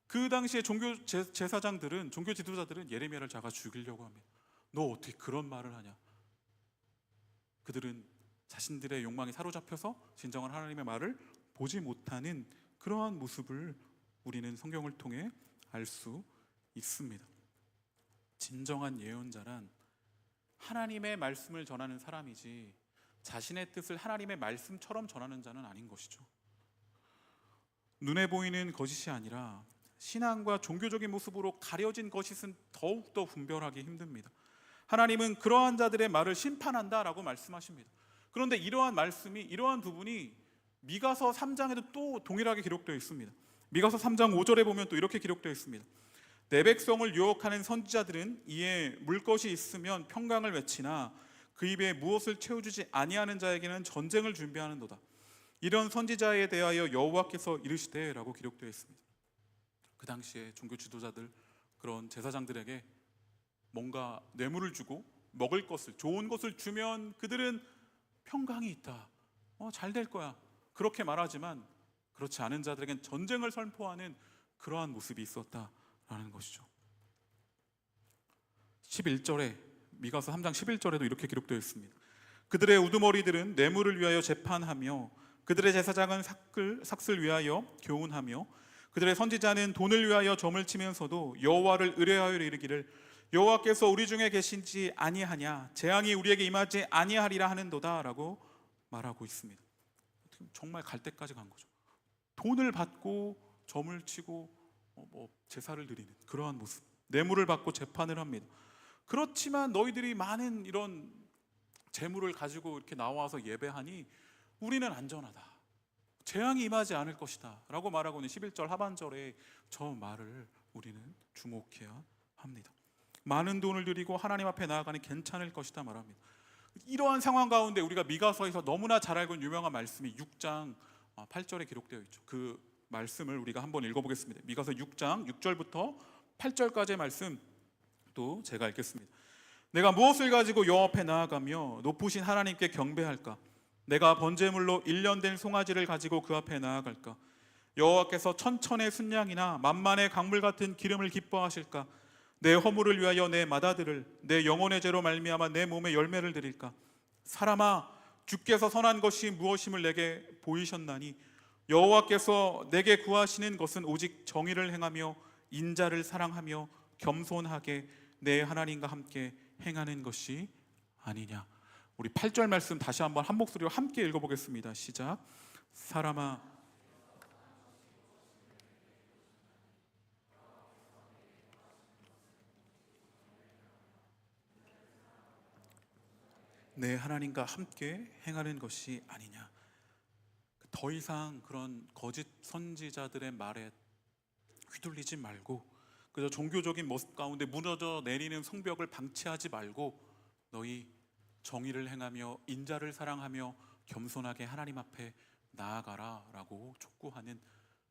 그 당시에 종교 제사장들은, 종교 지도자들은 예레미야를 잡아 죽이려고 합니다. 너 어떻게 그런 말을 하냐? 그들은 자신들의 욕망에 사로잡혀서 진정한 하나님의 말을 보지 못하는 그러한 모습을 우리는 성경을 통해 알 수 있습니다. 진정한 예언자란 하나님의 말씀을 전하는 사람이지 자신의 뜻을 하나님의 말씀처럼 전하는 자는 아닌 것이죠. 눈에 보이는 거짓이 아니라 신앙과 종교적인 모습으로 가려진 거짓은 더욱더 분별하기 힘듭니다. 하나님은 그러한 자들의 말을 심판한다라고 말씀하십니다. 그런데 이러한 말씀이, 이러한 부분이 미가서 3장에도 또 동일하게 기록되어 있습니다. 미가서 3장 5절에 보면 또 이렇게 기록되어 있습니다. 내 백성을 유혹하는 선지자들은 이에 물 것이 있으면 평강을 외치나 그 입에 무엇을 채워주지 아니하는 자에게는 전쟁을 준비하는도다. 이런 선지자에 대하여 여호와께서 이르시되 라고 기록되어 있습니다. 그 당시에 종교 지도자들, 그런 제사장들에게 뭔가 뇌물을 주고 먹을 것을, 좋은 것을 주면 그들은 평강이 있다, 잘 될 거야 그렇게 말하지만, 그렇지 않은 자들에겐 전쟁을 선포하는 그러한 모습이 있었다라는 것이죠. 11절에, 미가서 3장 11절에도 이렇게 기록되어 있습니다. 그들의 우두머리들은 뇌물을 위하여 재판하며 그들의 제사장은 삭슬 위하여 교훈하며 그들의 선지자는 돈을 위하여 점을 치면서도 여호와를 의뢰하여 이르기를 여호와께서 우리 중에 계신지 아니하냐, 재앙이 우리에게 임하지 아니하리라 하는도다 라고 말하고 있습니다. 정말 갈 때까지 간 거죠. 돈을 받고 점을 치고 제사를 드리는 그러한 모습, 뇌물을 받고 재판을 합니다. 그렇지만 너희들이 많은 이런 재물을 가지고 이렇게 나와서 예배하니 우리는 안전하다. 재앙이 임하지 않을 것이다 라고 말하고 있는 11절 하반절에 저 말을 우리는 주목해야 합니다. 많은 돈을 들이고 하나님 앞에 나아가니 괜찮을 것이다 말합니다. 이러한 상황 가운데 우리가 미가서에서 너무나 잘 알고 있는 유명한 말씀이 6장 8절에 기록되어 있죠. 그 말씀을 우리가 한번 읽어보겠습니다. 미가서 6장 6절부터 8절까지의 말씀 또 제가 읽겠습니다. 내가 무엇을 가지고 여호와 앞에 나아가며 높으신 하나님께 경배할까? 내가 번제물로 1년 된 송아지를 가지고 그 앞에 나아갈까? 여호와께서 천천의 순양이나 만만의 강물 같은 기름을 기뻐하실까? 내 허물을 위하여 내 맏아들을 내 영혼의 죄로 말미암아 내 몸에 열매를 드릴까? 사람아, 주께서 선한 것이 무엇임을 내게 보이셨나니 여호와께서 내게 구하시는 것은 오직 정의를 행하며 인자를 사랑하며 겸손하게 내 하나님과 함께 행하는 것이 아니냐. 우리 8절 말씀 다시 한번 한 목소리로 함께 읽어보겠습니다. 시작. 사람아, 내 하나님과 함께 행하는 것이 아니냐. 더 이상 그런 거짓 선지자들의 말에 휘둘리지 말고 그저 종교적인 모습 가운데 무너져 내리는 성벽을 방치하지 말고 너희 정의를 행하며 인자를 사랑하며 겸손하게 하나님 앞에 나아가라 라고 촉구하는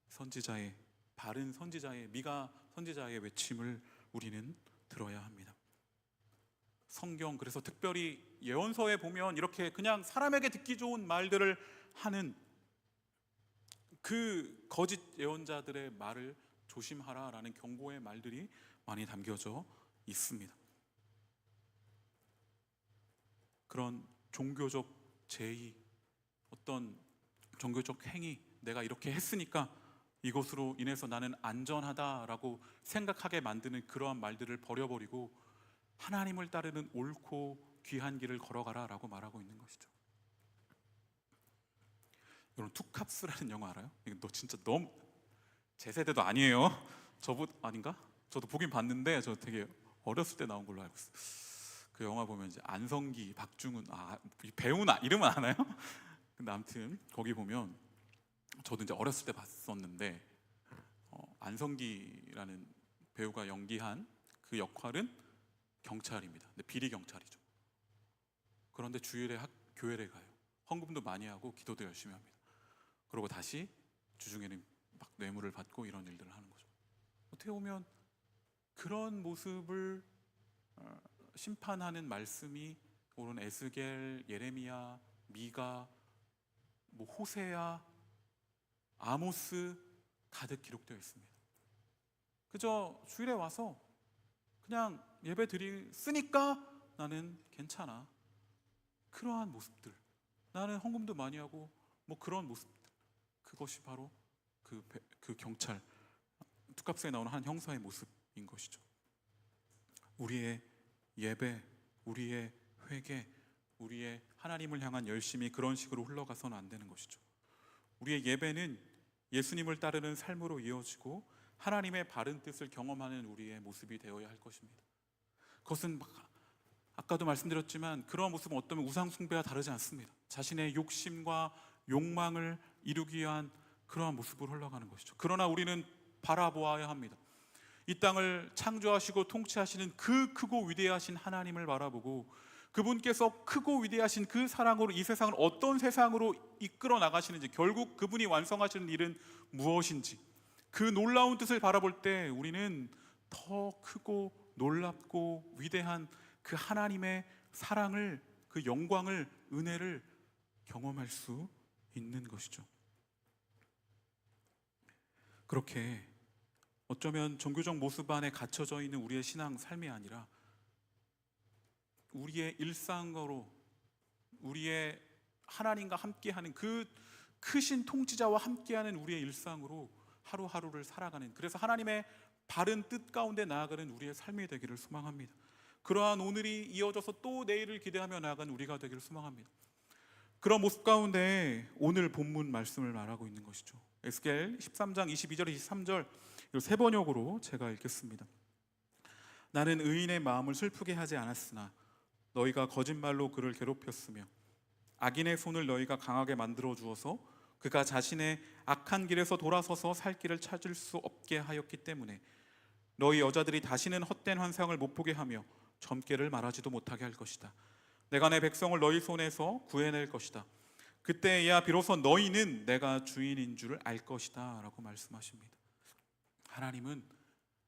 선지자의, 바른 선지자의, 미가 선지자의 외침을 우리는 들어야 합니다. 성경, 그래서 특별히 예언서에 보면 이렇게 그냥 사람에게 듣기 좋은 말들을 하는 그 거짓 예언자들의 말을 조심하라라는 경고의 말들이 많이 담겨져 있습니다. 그런 종교적 제의, 어떤 종교적 행위, 내가 이렇게 했으니까 이것으로 인해서 나는 안전하다라고 생각하게 만드는 그러한 말들을 버려버리고 하나님을 따르는 옳고 귀한 길을 걸어가라라고 말하고 있는 것이죠. 여러분, 투캅스라는 영화 알아요? 이거 너 진짜 너무 제 세대도 아니에요. 저보다 아닌가? 저도 보긴 봤는데 저 되게 어렸을 때 나온 걸로 알고 있어요. 그 영화 보면 이제 안성기, 박중훈, 이 배우나 이름은 아나요? 근데 아무튼 거기 보면 저도 이제 어렸을 때 봤었는데 안성기라는 배우가 연기한 그 역할은 경찰입니다. 근데 비리 경찰이죠. 그런데 주일에 교회를 가요. 헌금도 많이 하고 기도도 열심히 합니다. 그리고 다시 주중에는 막 뇌물을 받고 이런 일들을 하는 거죠. 어떻게 보면 그런 모습을 심판하는 말씀이 오른 에스겔, 예레미야, 미가, 호세야, 아모스 가득 기록되어 있습니다. 그저 주일에 와서 그냥 예배 드리니까 나는 괜찮아. 그러한 모습들, 나는 헌금도 많이 하고 그런 모습들, 그것이 바로 그 경찰, 투캅스에 나오는 한 형사의 모습인 것이죠. 우리의 예배, 우리의 회개, 우리의 하나님을 향한 열심이 그런 식으로 흘러가서는 안 되는 것이죠. 우리의 예배는 예수님을 따르는 삶으로 이어지고 하나님의 바른 뜻을 경험하는 우리의 모습이 되어야 할 것입니다. 그것은 아까도 말씀드렸지만 그러한 모습은 어쩌면 우상 숭배와 다르지 않습니다. 자신의 욕심과 욕망을 이루기 위한 그러한 모습으로 흘러가는 것이죠. 그러나 우리는 바라보아야 합니다. 이 땅을 창조하시고 통치하시는 그 크고 위대하신 하나님을 바라보고 그분께서 크고 위대하신 그 사랑으로 이 세상을 어떤 세상으로 이끌어 나가시는지, 결국 그분이 완성하시는 일은 무엇인지, 그 놀라운 뜻을 바라볼 때 우리는 더 크고 놀랍고 위대한 그 하나님의 사랑을, 그 영광을, 은혜를 경험할 수 있는 것이죠. 그렇게 어쩌면 종교적 모습 안에 갇혀져 있는 우리의 신앙 삶이 아니라 우리의 일상으로 우리의 하나님과 함께하는 그 크신 통치자와 함께하는 우리의 일상으로 하루하루를 살아가는, 그래서 하나님의 바른 뜻 가운데 나아가는 우리의 삶이 되기를 소망합니다. 그러한 오늘이 이어져서 또 내일을 기대하며 나아가는 우리가 되기를 소망합니다. 그런 모습 가운데 오늘 본문 말씀을 말하고 있는 것이죠. 에스겔 13장 22절 23절 세 번역으로 제가 읽겠습니다. 나는 의인의 마음을 슬프게 하지 않았으나 너희가 거짓말로 그를 괴롭혔으며 악인의 손을 너희가 강하게 만들어 주어서 그가 자신의 악한 길에서 돌아서서 살 길을 찾을 수 없게 하였기 때문에 너희 여자들이 다시는 헛된 환상을 못 보게 하며 점괘를 말하지도 못하게 할 것이다. 내가 내 백성을 너희 손에서 구해낼 것이다. 그때야 비로소 너희는 내가 주인인 줄을 알 것이다 라고 말씀하십니다. 하나님은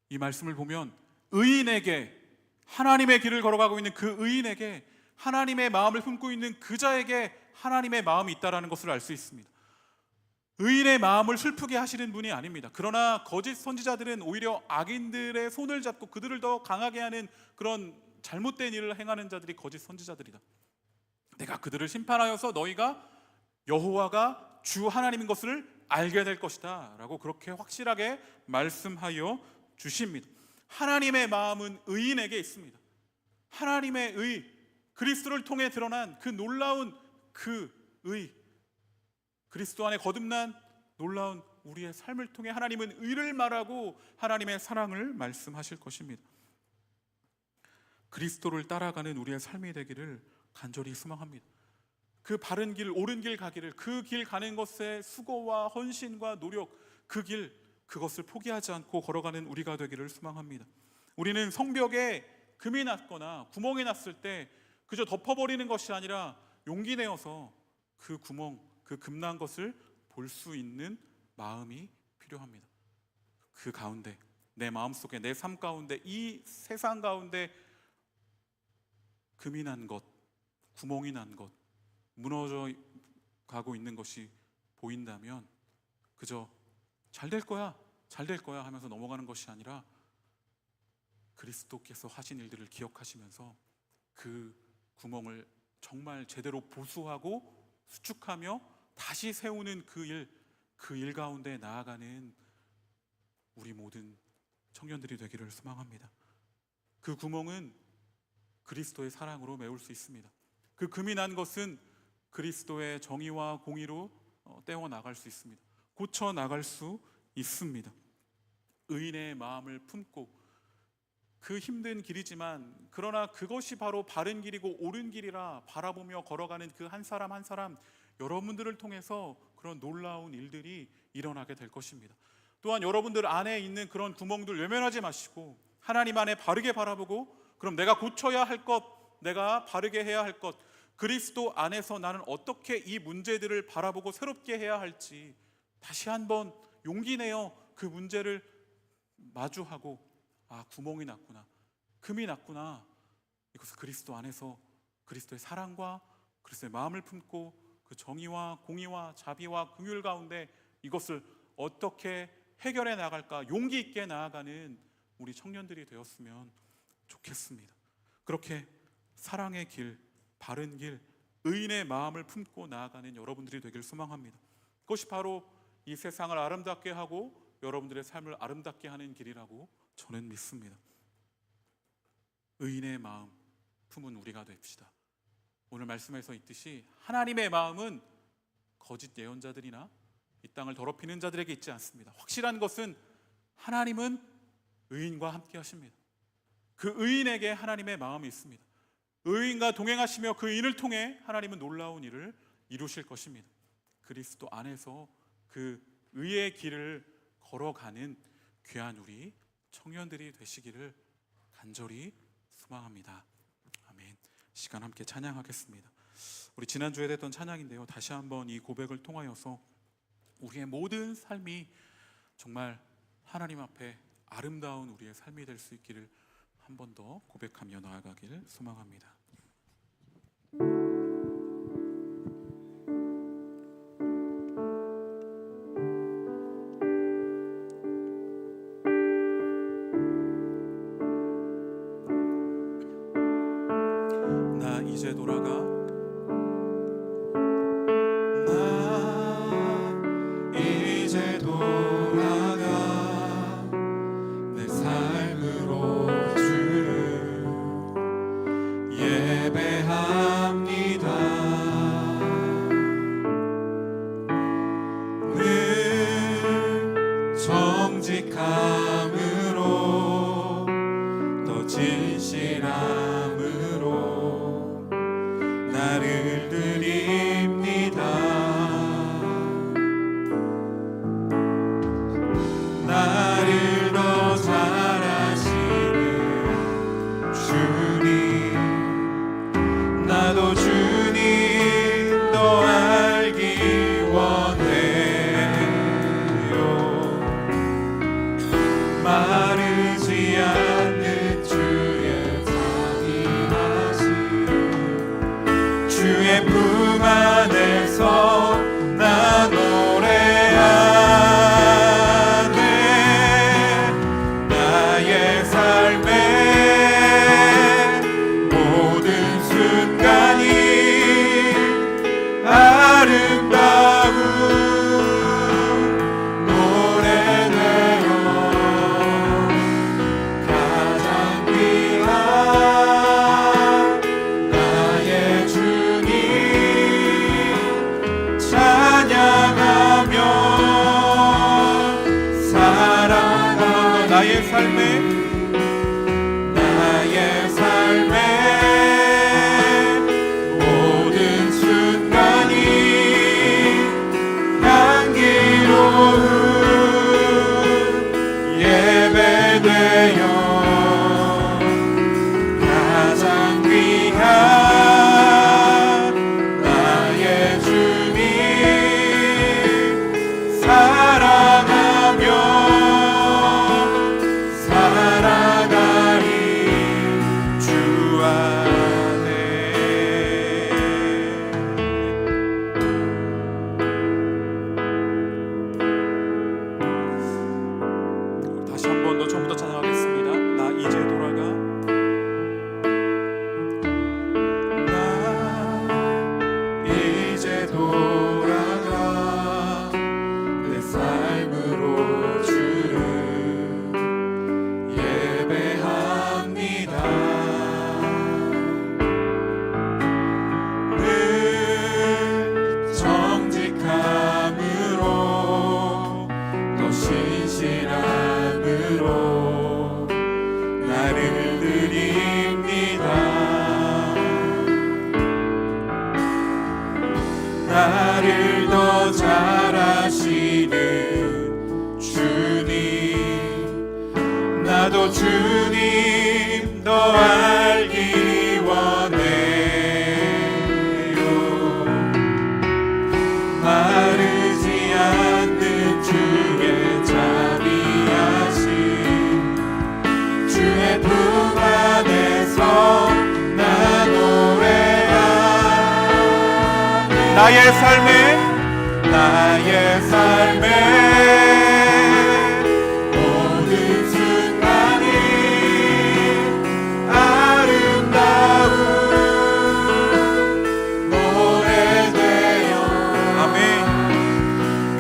이 말씀을 보면 의인에게, 하나님의 길을 걸어가고 있는 그 의인에게, 하나님의 마음을 품고 있는 그자에게 하나님의 마음이 있다는 것을 알 수 있습니다. 의인의 마음을 슬프게 하시는 분이 아닙니다. 그러나 거짓 선지자들은 오히려 악인들의 손을 잡고 그들을 더 강하게 하는 그런 잘못된 일을 행하는 자들이 거짓 선지자들이다. 내가 그들을 심판하여서 너희가 여호와가 주 하나님인 것을 알게 될 것이다 라고 그렇게 확실하게 말씀하여 주십니다. 하나님의 마음은 의인에게 있습니다. 하나님의 의, 그리스도를 통해 드러난 그 놀라운 그 의, 그리스도 안에 거듭난 놀라운 우리의 삶을 통해 하나님은 의를 말하고 하나님의 사랑을 말씀하실 것입니다. 그리스도를 따라가는 우리의 삶이 되기를 간절히 소망합니다. 그 바른 길, 옳은 길 가기를, 그 길 가는 것에 수고와 헌신과 노력, 그 길, 그것을 포기하지 않고 걸어가는 우리가 되기를 소망합니다. 우리는 성벽에 금이 났거나 구멍이 났을 때 그저 덮어버리는 것이 아니라 용기 내어서 그 구멍, 그 금난 것을 볼 수 있는 마음이 필요합니다. 그 가운데, 내 마음속에, 내 삶 가운데, 이 세상 가운데 금이 난 것, 구멍이 난 것, 무너져 가고 있는 것이 보인다면 그저 잘 될 거야, 잘 될 거야 하면서 넘어가는 것이 아니라 그리스도께서 하신 일들을 기억하시면서 그 구멍을 정말 제대로 보수하고 수축하며 다시 세우는 그 일 가운데 나아가는 우리 모든 청년들이 되기를 소망합니다. 그 구멍은 그리스도의 사랑으로 메울 수 있습니다. 그 금이 난 것은 그리스도의 정의와 공의로 떼어나갈 수 있습니다. 고쳐나갈 수 있습니다. 의인의 마음을 품고, 그 힘든 길이지만 그러나 그것이 바로 바른 길이고 옳은 길이라 바라보며 걸어가는 그 한 사람 한 사람, 여러분들을 통해서 그런 놀라운 일들이 일어나게 될 것입니다. 또한 여러분들 안에 있는 그런 구멍들 외면하지 마시고 하나님 안에 바르게 바라보고, 그럼 내가 고쳐야 할 것, 내가 바르게 해야 할 것, 그리스도 안에서 나는 어떻게 이 문제들을 바라보고 새롭게 해야 할지 다시 한번 용기 내어 그 문제를 마주하고, 아, 구멍이 났구나, 금이 났구나, 이것을 그리스도 안에서 그리스도의 사랑과 그리스도의 마음을 품고 그 정의와 공의와 자비와 긍휼 가운데 이것을 어떻게 해결해 나갈까 용기 있게 나아가는 우리 청년들이 되었으면 좋겠습니다. 그렇게 사랑의 길, 바른 길, 의인의 마음을 품고 나아가는 여러분들이 되길 소망합니다. 그것이 바로 이 세상을 아름답게 하고 여러분들의 삶을 아름답게 하는 길이라고 저는 믿습니다. 의인의 마음 품은 우리가 됩시다. 오늘 말씀에서 있듯이 하나님의 마음은 거짓 예언자들이나 이 땅을 더럽히는 자들에게 있지 않습니다. 확실한 것은 하나님은 의인과 함께 하십니다. 그 의인에게 하나님의 마음이 있습니다. 의인과 동행하시며 그 의인을 통해 하나님은 놀라운 일을 이루실 것입니다. 그리스도 안에서 그 의의 길을 걸어가는 귀한 우리 청년들이 되시기를 간절히 소망합니다. 아멘. 시간 함께 찬양하겠습니다. 우리 지난주에 됐던 찬양인데요, 다시 한번 이 고백을 통하여서 우리의 모든 삶이 정말 하나님 앞에 아름다운 우리의 삶이 될 수 있기를 한 번 더 고백하며 나아가기를 소망합니다. 나 이제 돌아가, 나 이제 돌아가 내 삶으로 주를 예배합니다. 늘 정직함으로 더 예배를 드립니다. 나를 더 잘아시는 주님, 나도 주님 더 알기 원해요. 마르지 않는 주의 자비하심, 주의 품 안에서 나 노래하네. 나의 삶에 모든 순간이 아름다운 노래되어 아멘.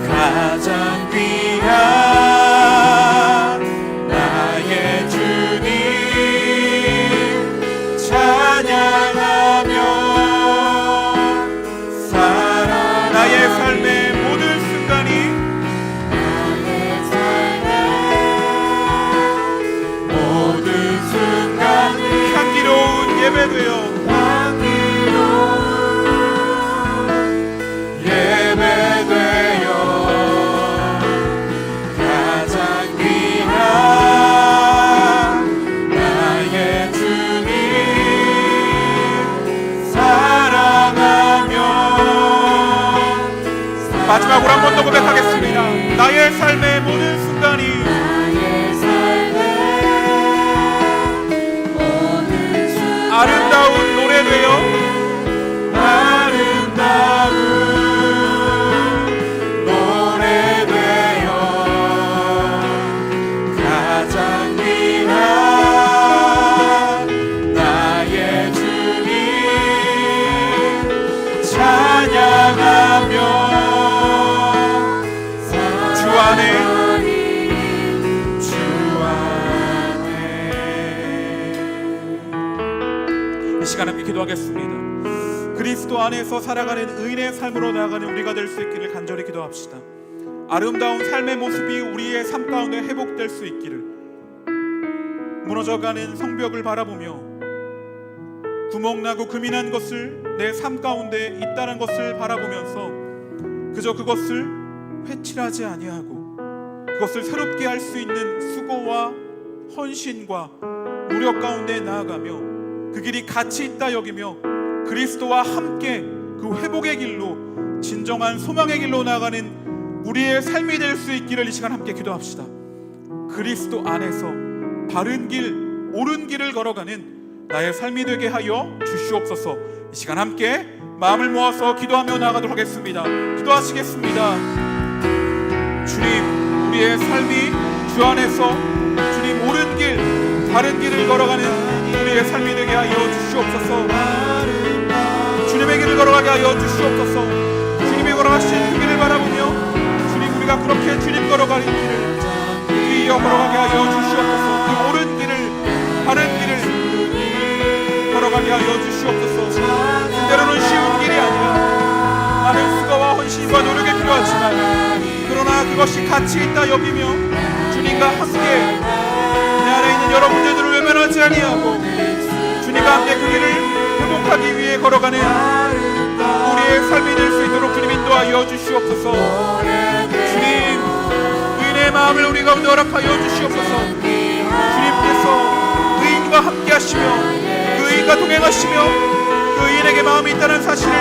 가장 귀한 나의 주님 찬양하며 나의 삶의 모든 순간이 향기로운 예배되어 가장 귀한 나의 주님 사랑하며. 마지막으로 한 번 더 고백하겠습니다. 나의 삶의 모든 순간이 아름다운 노래되어 아름다운 노래되어 가장 귀한 나의 주님 찬양하며 주 안에 이 시간 함께 기도하겠습니다. 그리스도 안에서 살아가는 의인의 삶으로 나아가는 우리가 될 수 있기를 간절히 기도합시다. 아름다운 삶의 모습이 우리의 삶 가운데 회복될 수 있기를, 무너져가는 성벽을 바라보며 구멍나고 금이 난 것을 내 삶 가운데 있다는 것을 바라보면서 그저 그것을 회칠하지 아니하고 그것을 새롭게 할 수 있는 수고와 헌신과 노력 가운데 나아가며 그 길이 가치 있다 여기며 그리스도와 함께 그 회복의 길로, 진정한 소망의 길로 나아가는 우리의 삶이 될 수 있기를 이 시간 함께 기도합시다. 그리스도 안에서 바른 길, 옳은 길을 걸어가는 나의 삶이 되게 하여 주시옵소서. 이 시간 함께 마음을 모아서 기도하며 나아가도록 하겠습니다. 기도하시겠습니다. 주님, 우리의 삶이 주 안에서 주님 옳은 길, 바른 길을 걸어가는 우리의 삶이 되게 하여 주시옵소서. 주님의 길을 걸어가게 하여 주시옵소서. 주님이 걸어가신 그 길을 바라보며 주님, 우리가 그렇게 주님 걸어가는 길을 뒤이어 걸어가게 하여 주시옵소서. 그 옳은 길을, 바른 길을 걸어가게 하여 주시옵소서. 때로는 쉬운 길이 아니라 많은 수고와 헌신과 노력이 필요하지만 그러나 그것이 가치 있다 여기며 주님과 함께 내 안에 있는 여러 문제들을 외면하지 아니하고 주님과 함께 그 길을 회복하기 위해 걸어가는 우리의 삶이 될 수 있도록 주님 인도하여 주시옵소서. 주님, 의인의 마음을 우리 가운데 허락하여 주시옵소서. 주님께서 의인과 함께 하시며 그 의인과 동행하시며 그 의인에게 마음이 있다는 사실을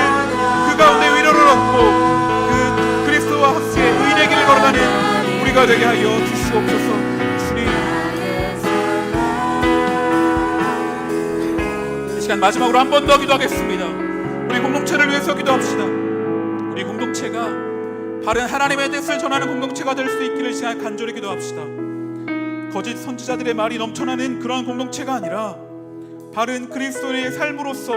그 가운데 위로를 얻고 그 그리스도와 함께 의인의 길을 걸어가는 우리가 되게 하여 주시옵소서. 마지막으로 한 번 더 기도하겠습니다. 우리 공동체를 위해서 기도합시다. 우리 공동체가 바른 하나님의 뜻을 전하는 공동체가 될 수 있기를 시간 간절히 기도합시다. 거짓 선지자들의 말이 넘쳐나는 그런 공동체가 아니라 바른 그리스도의 삶으로서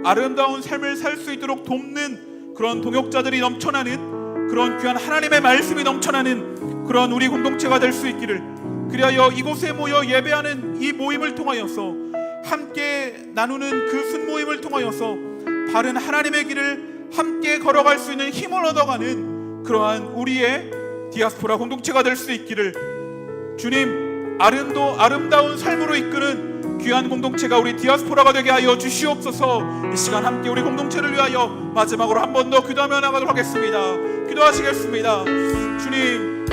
아름다운 삶을 살 수 있도록 돕는 그런 동역자들이 넘쳐나는 그런 귀한 하나님의 말씀이 넘쳐나는 그런 우리 공동체가 될 수 있기를, 그리하여 이곳에 모여 예배하는 이 모임을 통하여서 함께 나누는 그 순모임을 통하여서 바른 하나님의 길을 함께 걸어갈 수 있는 힘을 얻어가는 그러한 우리의 디아스포라 공동체가 될 수 있기를 주님, 아름다운 삶으로 이끄는 귀한 공동체가 우리 디아스포라가 되게 하여 주시옵소서. 이 시간 함께 우리 공동체를 위하여 마지막으로 한 번 더 기도하며 나가도록 하겠습니다. 기도하시겠습니다. 주님,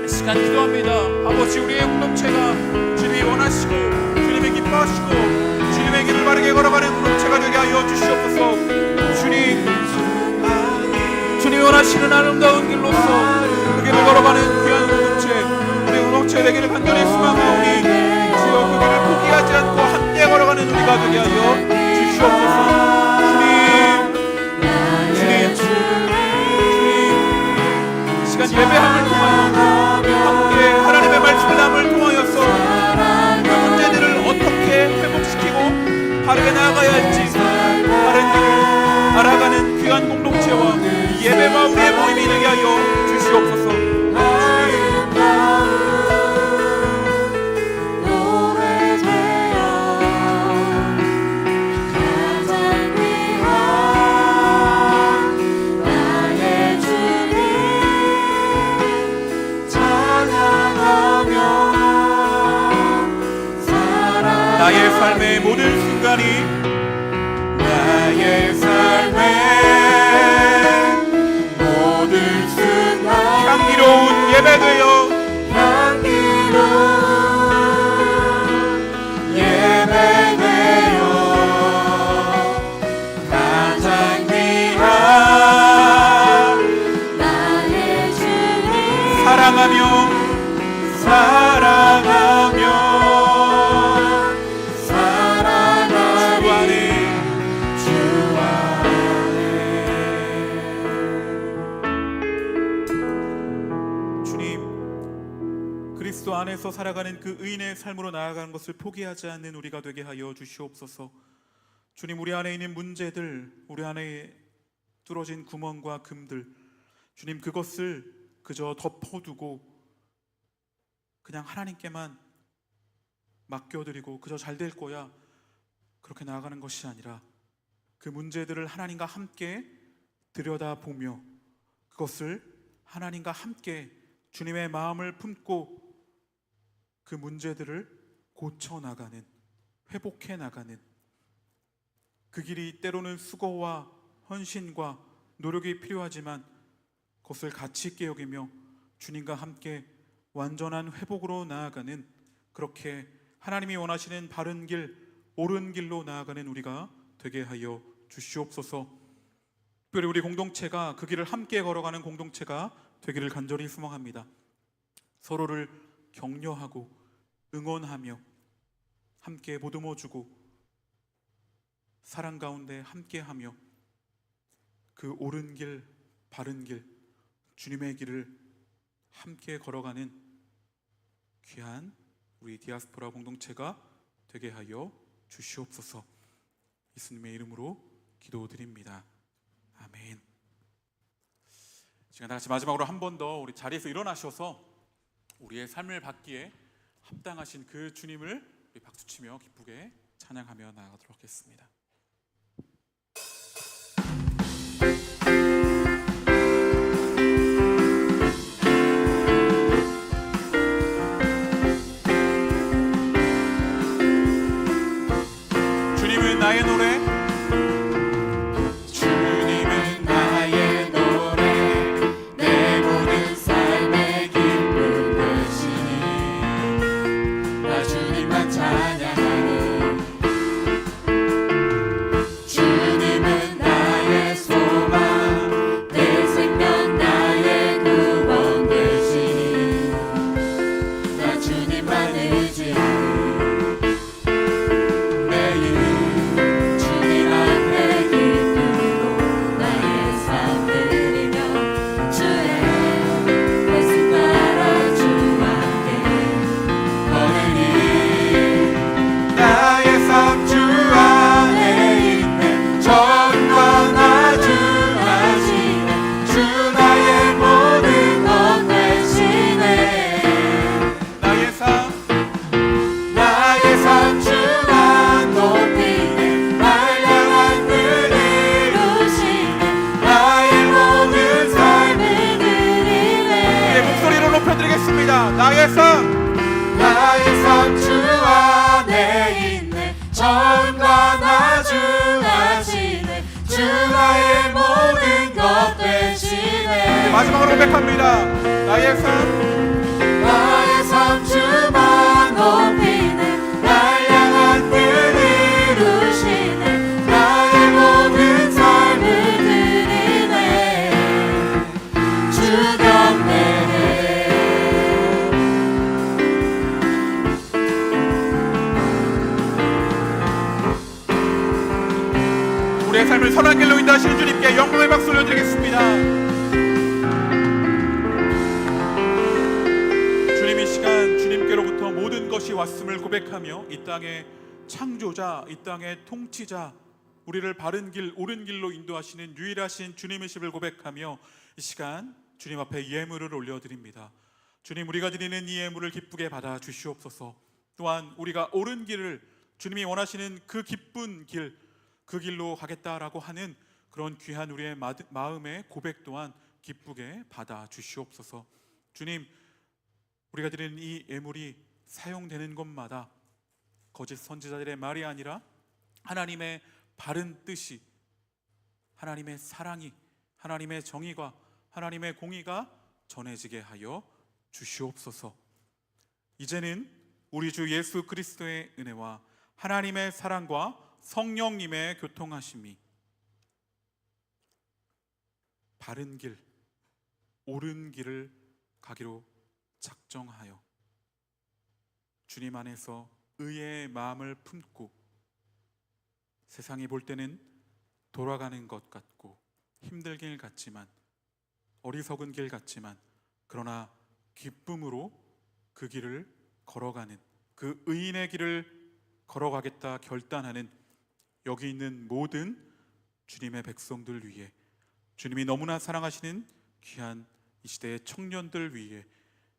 이 시간 기도합니다. 아버지, 우리의 공동체가 주님이 원하시고 주님이 기뻐하시고 주님의 길을 바르게 걸어가는 공동체가 되게 하여 주시옵소서. 주님이 원하시는 아름다운 길로서 그 길을 걸어가는 귀한 공동체, 우리 공동체 되기를 간절히 소망하오니 주여 그 길을 포기하지 않고 함께 걸어가는 우리가 되게 하여 주시옵소서. 이 시간 예배함을 통하여 함께 하나님의 말씀을 통하여서 그 문제들을 어떻게 회복시키고 바르게 나아가야 할지 바른 길을 알아가는 귀한 공동체와 예배와 우리의 모임이 되게 하여 주시옵소서. 나의 삶의 모든 순간이 나의 삶의 모든 순간 향기로운 예배되어 가장 귀한 나의 주님 사랑하며 그리스도 안에서 살아가는 그 의인의 삶으로 나아가는 것을 포기하지 않는 우리가 되게 하여 주시옵소서. 주님, 우리 안에 있는 문제들, 우리 안에 뚫어진 구멍과 금들, 주님 그것을 그저 덮어두고 그냥 하나님께만 맡겨드리고 그저 잘 될 거야 그렇게 나아가는 것이 아니라 그 문제들을 하나님과 함께 들여다보며 그것을 하나님과 함께 주님의 마음을 품고 그 문제들을 고쳐나가는, 회복해 나가는 그 길이 때로는 수고와 헌신과 노력이 필요하지만 그것을 가치 있게 여기며 주님과 함께 완전한 회복으로 나아가는, 그렇게 하나님이 원하시는 바른 길, 옳은 길로 나아가는 우리가 되게 하여 주시옵소서. 특별히 우리 공동체가 그 길을 함께 걸어가는 공동체가 되기를 간절히 소망합니다. 서로를 격려하고 응원하며 함께 보듬어주고 사랑 가운데 함께하며 그 옳은 길, 바른 길, 주님의 길을 함께 걸어가는 귀한 우리 디아스포라 공동체가 되게 하여 주시옵소서. 예수님의 이름으로 기도드립니다. 아멘. 지금 다 같이 마지막으로 한 번 더 우리 자리에서 일어나셔서 우리의 삶을 받기에 합당하신 그 주님을 우리 박수치며 기쁘게 찬양하며 나아가도록 하겠습니다. 주님은 나의 노래, 주님은 나의 노래, 내 모든 삶의 기쁨 되시니 나 주님만 찬양하니 주님은 나의 소망, 내 생명 나의 구원 되시니 나 주님만 의지하니 나의 삶 주 안에 있네. 처음과 나중하시네 주 나의 모든 것 되시네 마지막으로 고백합니다. 나의 삶 주만 높이네 날 향한 뜻 이루시네 나의 모든 삶을 드리네 주 경배해 우리의 삶을 선한 길로 인도하시는 주님께 영광의 박수 올려드리겠습니다. 주님, 이 시간 주님께로부터 모든 것이 왔음을 고백하며 이 땅의 창조자, 이 땅의 통치자, 우리를 바른 길, 옳은 길로 인도하시는 유일하신 주님이심을 고백하며 이 시간 주님 앞에 예물을 올려드립니다. 주님, 우리가 드리는 이 예물을 기쁘게 받아 주시옵소서. 또한 우리가 옳은 길을, 주님이 원하시는 그 기쁜 길, 그 길로 가겠다라고 하는 그런 귀한 우리의 마음의 고백 또한 기쁘게 받아 주시옵소서. 주님, 우리가 드리는 이 예물이 사용되는 것마다 거짓 선지자들의 말이 아니라 하나님의 바른 뜻이, 하나님의 사랑이, 하나님의 정의가, 하나님의 공의가 전해지게 하여 주시옵소서. 이제는 우리 주 예수 그리스도의 은혜와 하나님의 사랑과 성령님의 교통하심이 바른 길, 옳은 길을 가기로 작정하여 주님 안에서 의의 마음을 품고 세상이 볼 때는 돌아가는 것 같고 힘든 길 같지만 어리석은 길 같지만 그러나 기쁨으로 그 길을 걸어가는, 그 의인의 길을 걸어가겠다 결단하는 여기 있는 모든 주님의 백성들 위해, 주님이 너무나 사랑하시는 귀한 이 시대의 청년들 위해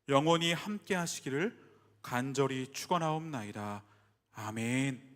영원히 함께 하시기를 간절히 축원하옵나이다. 아멘.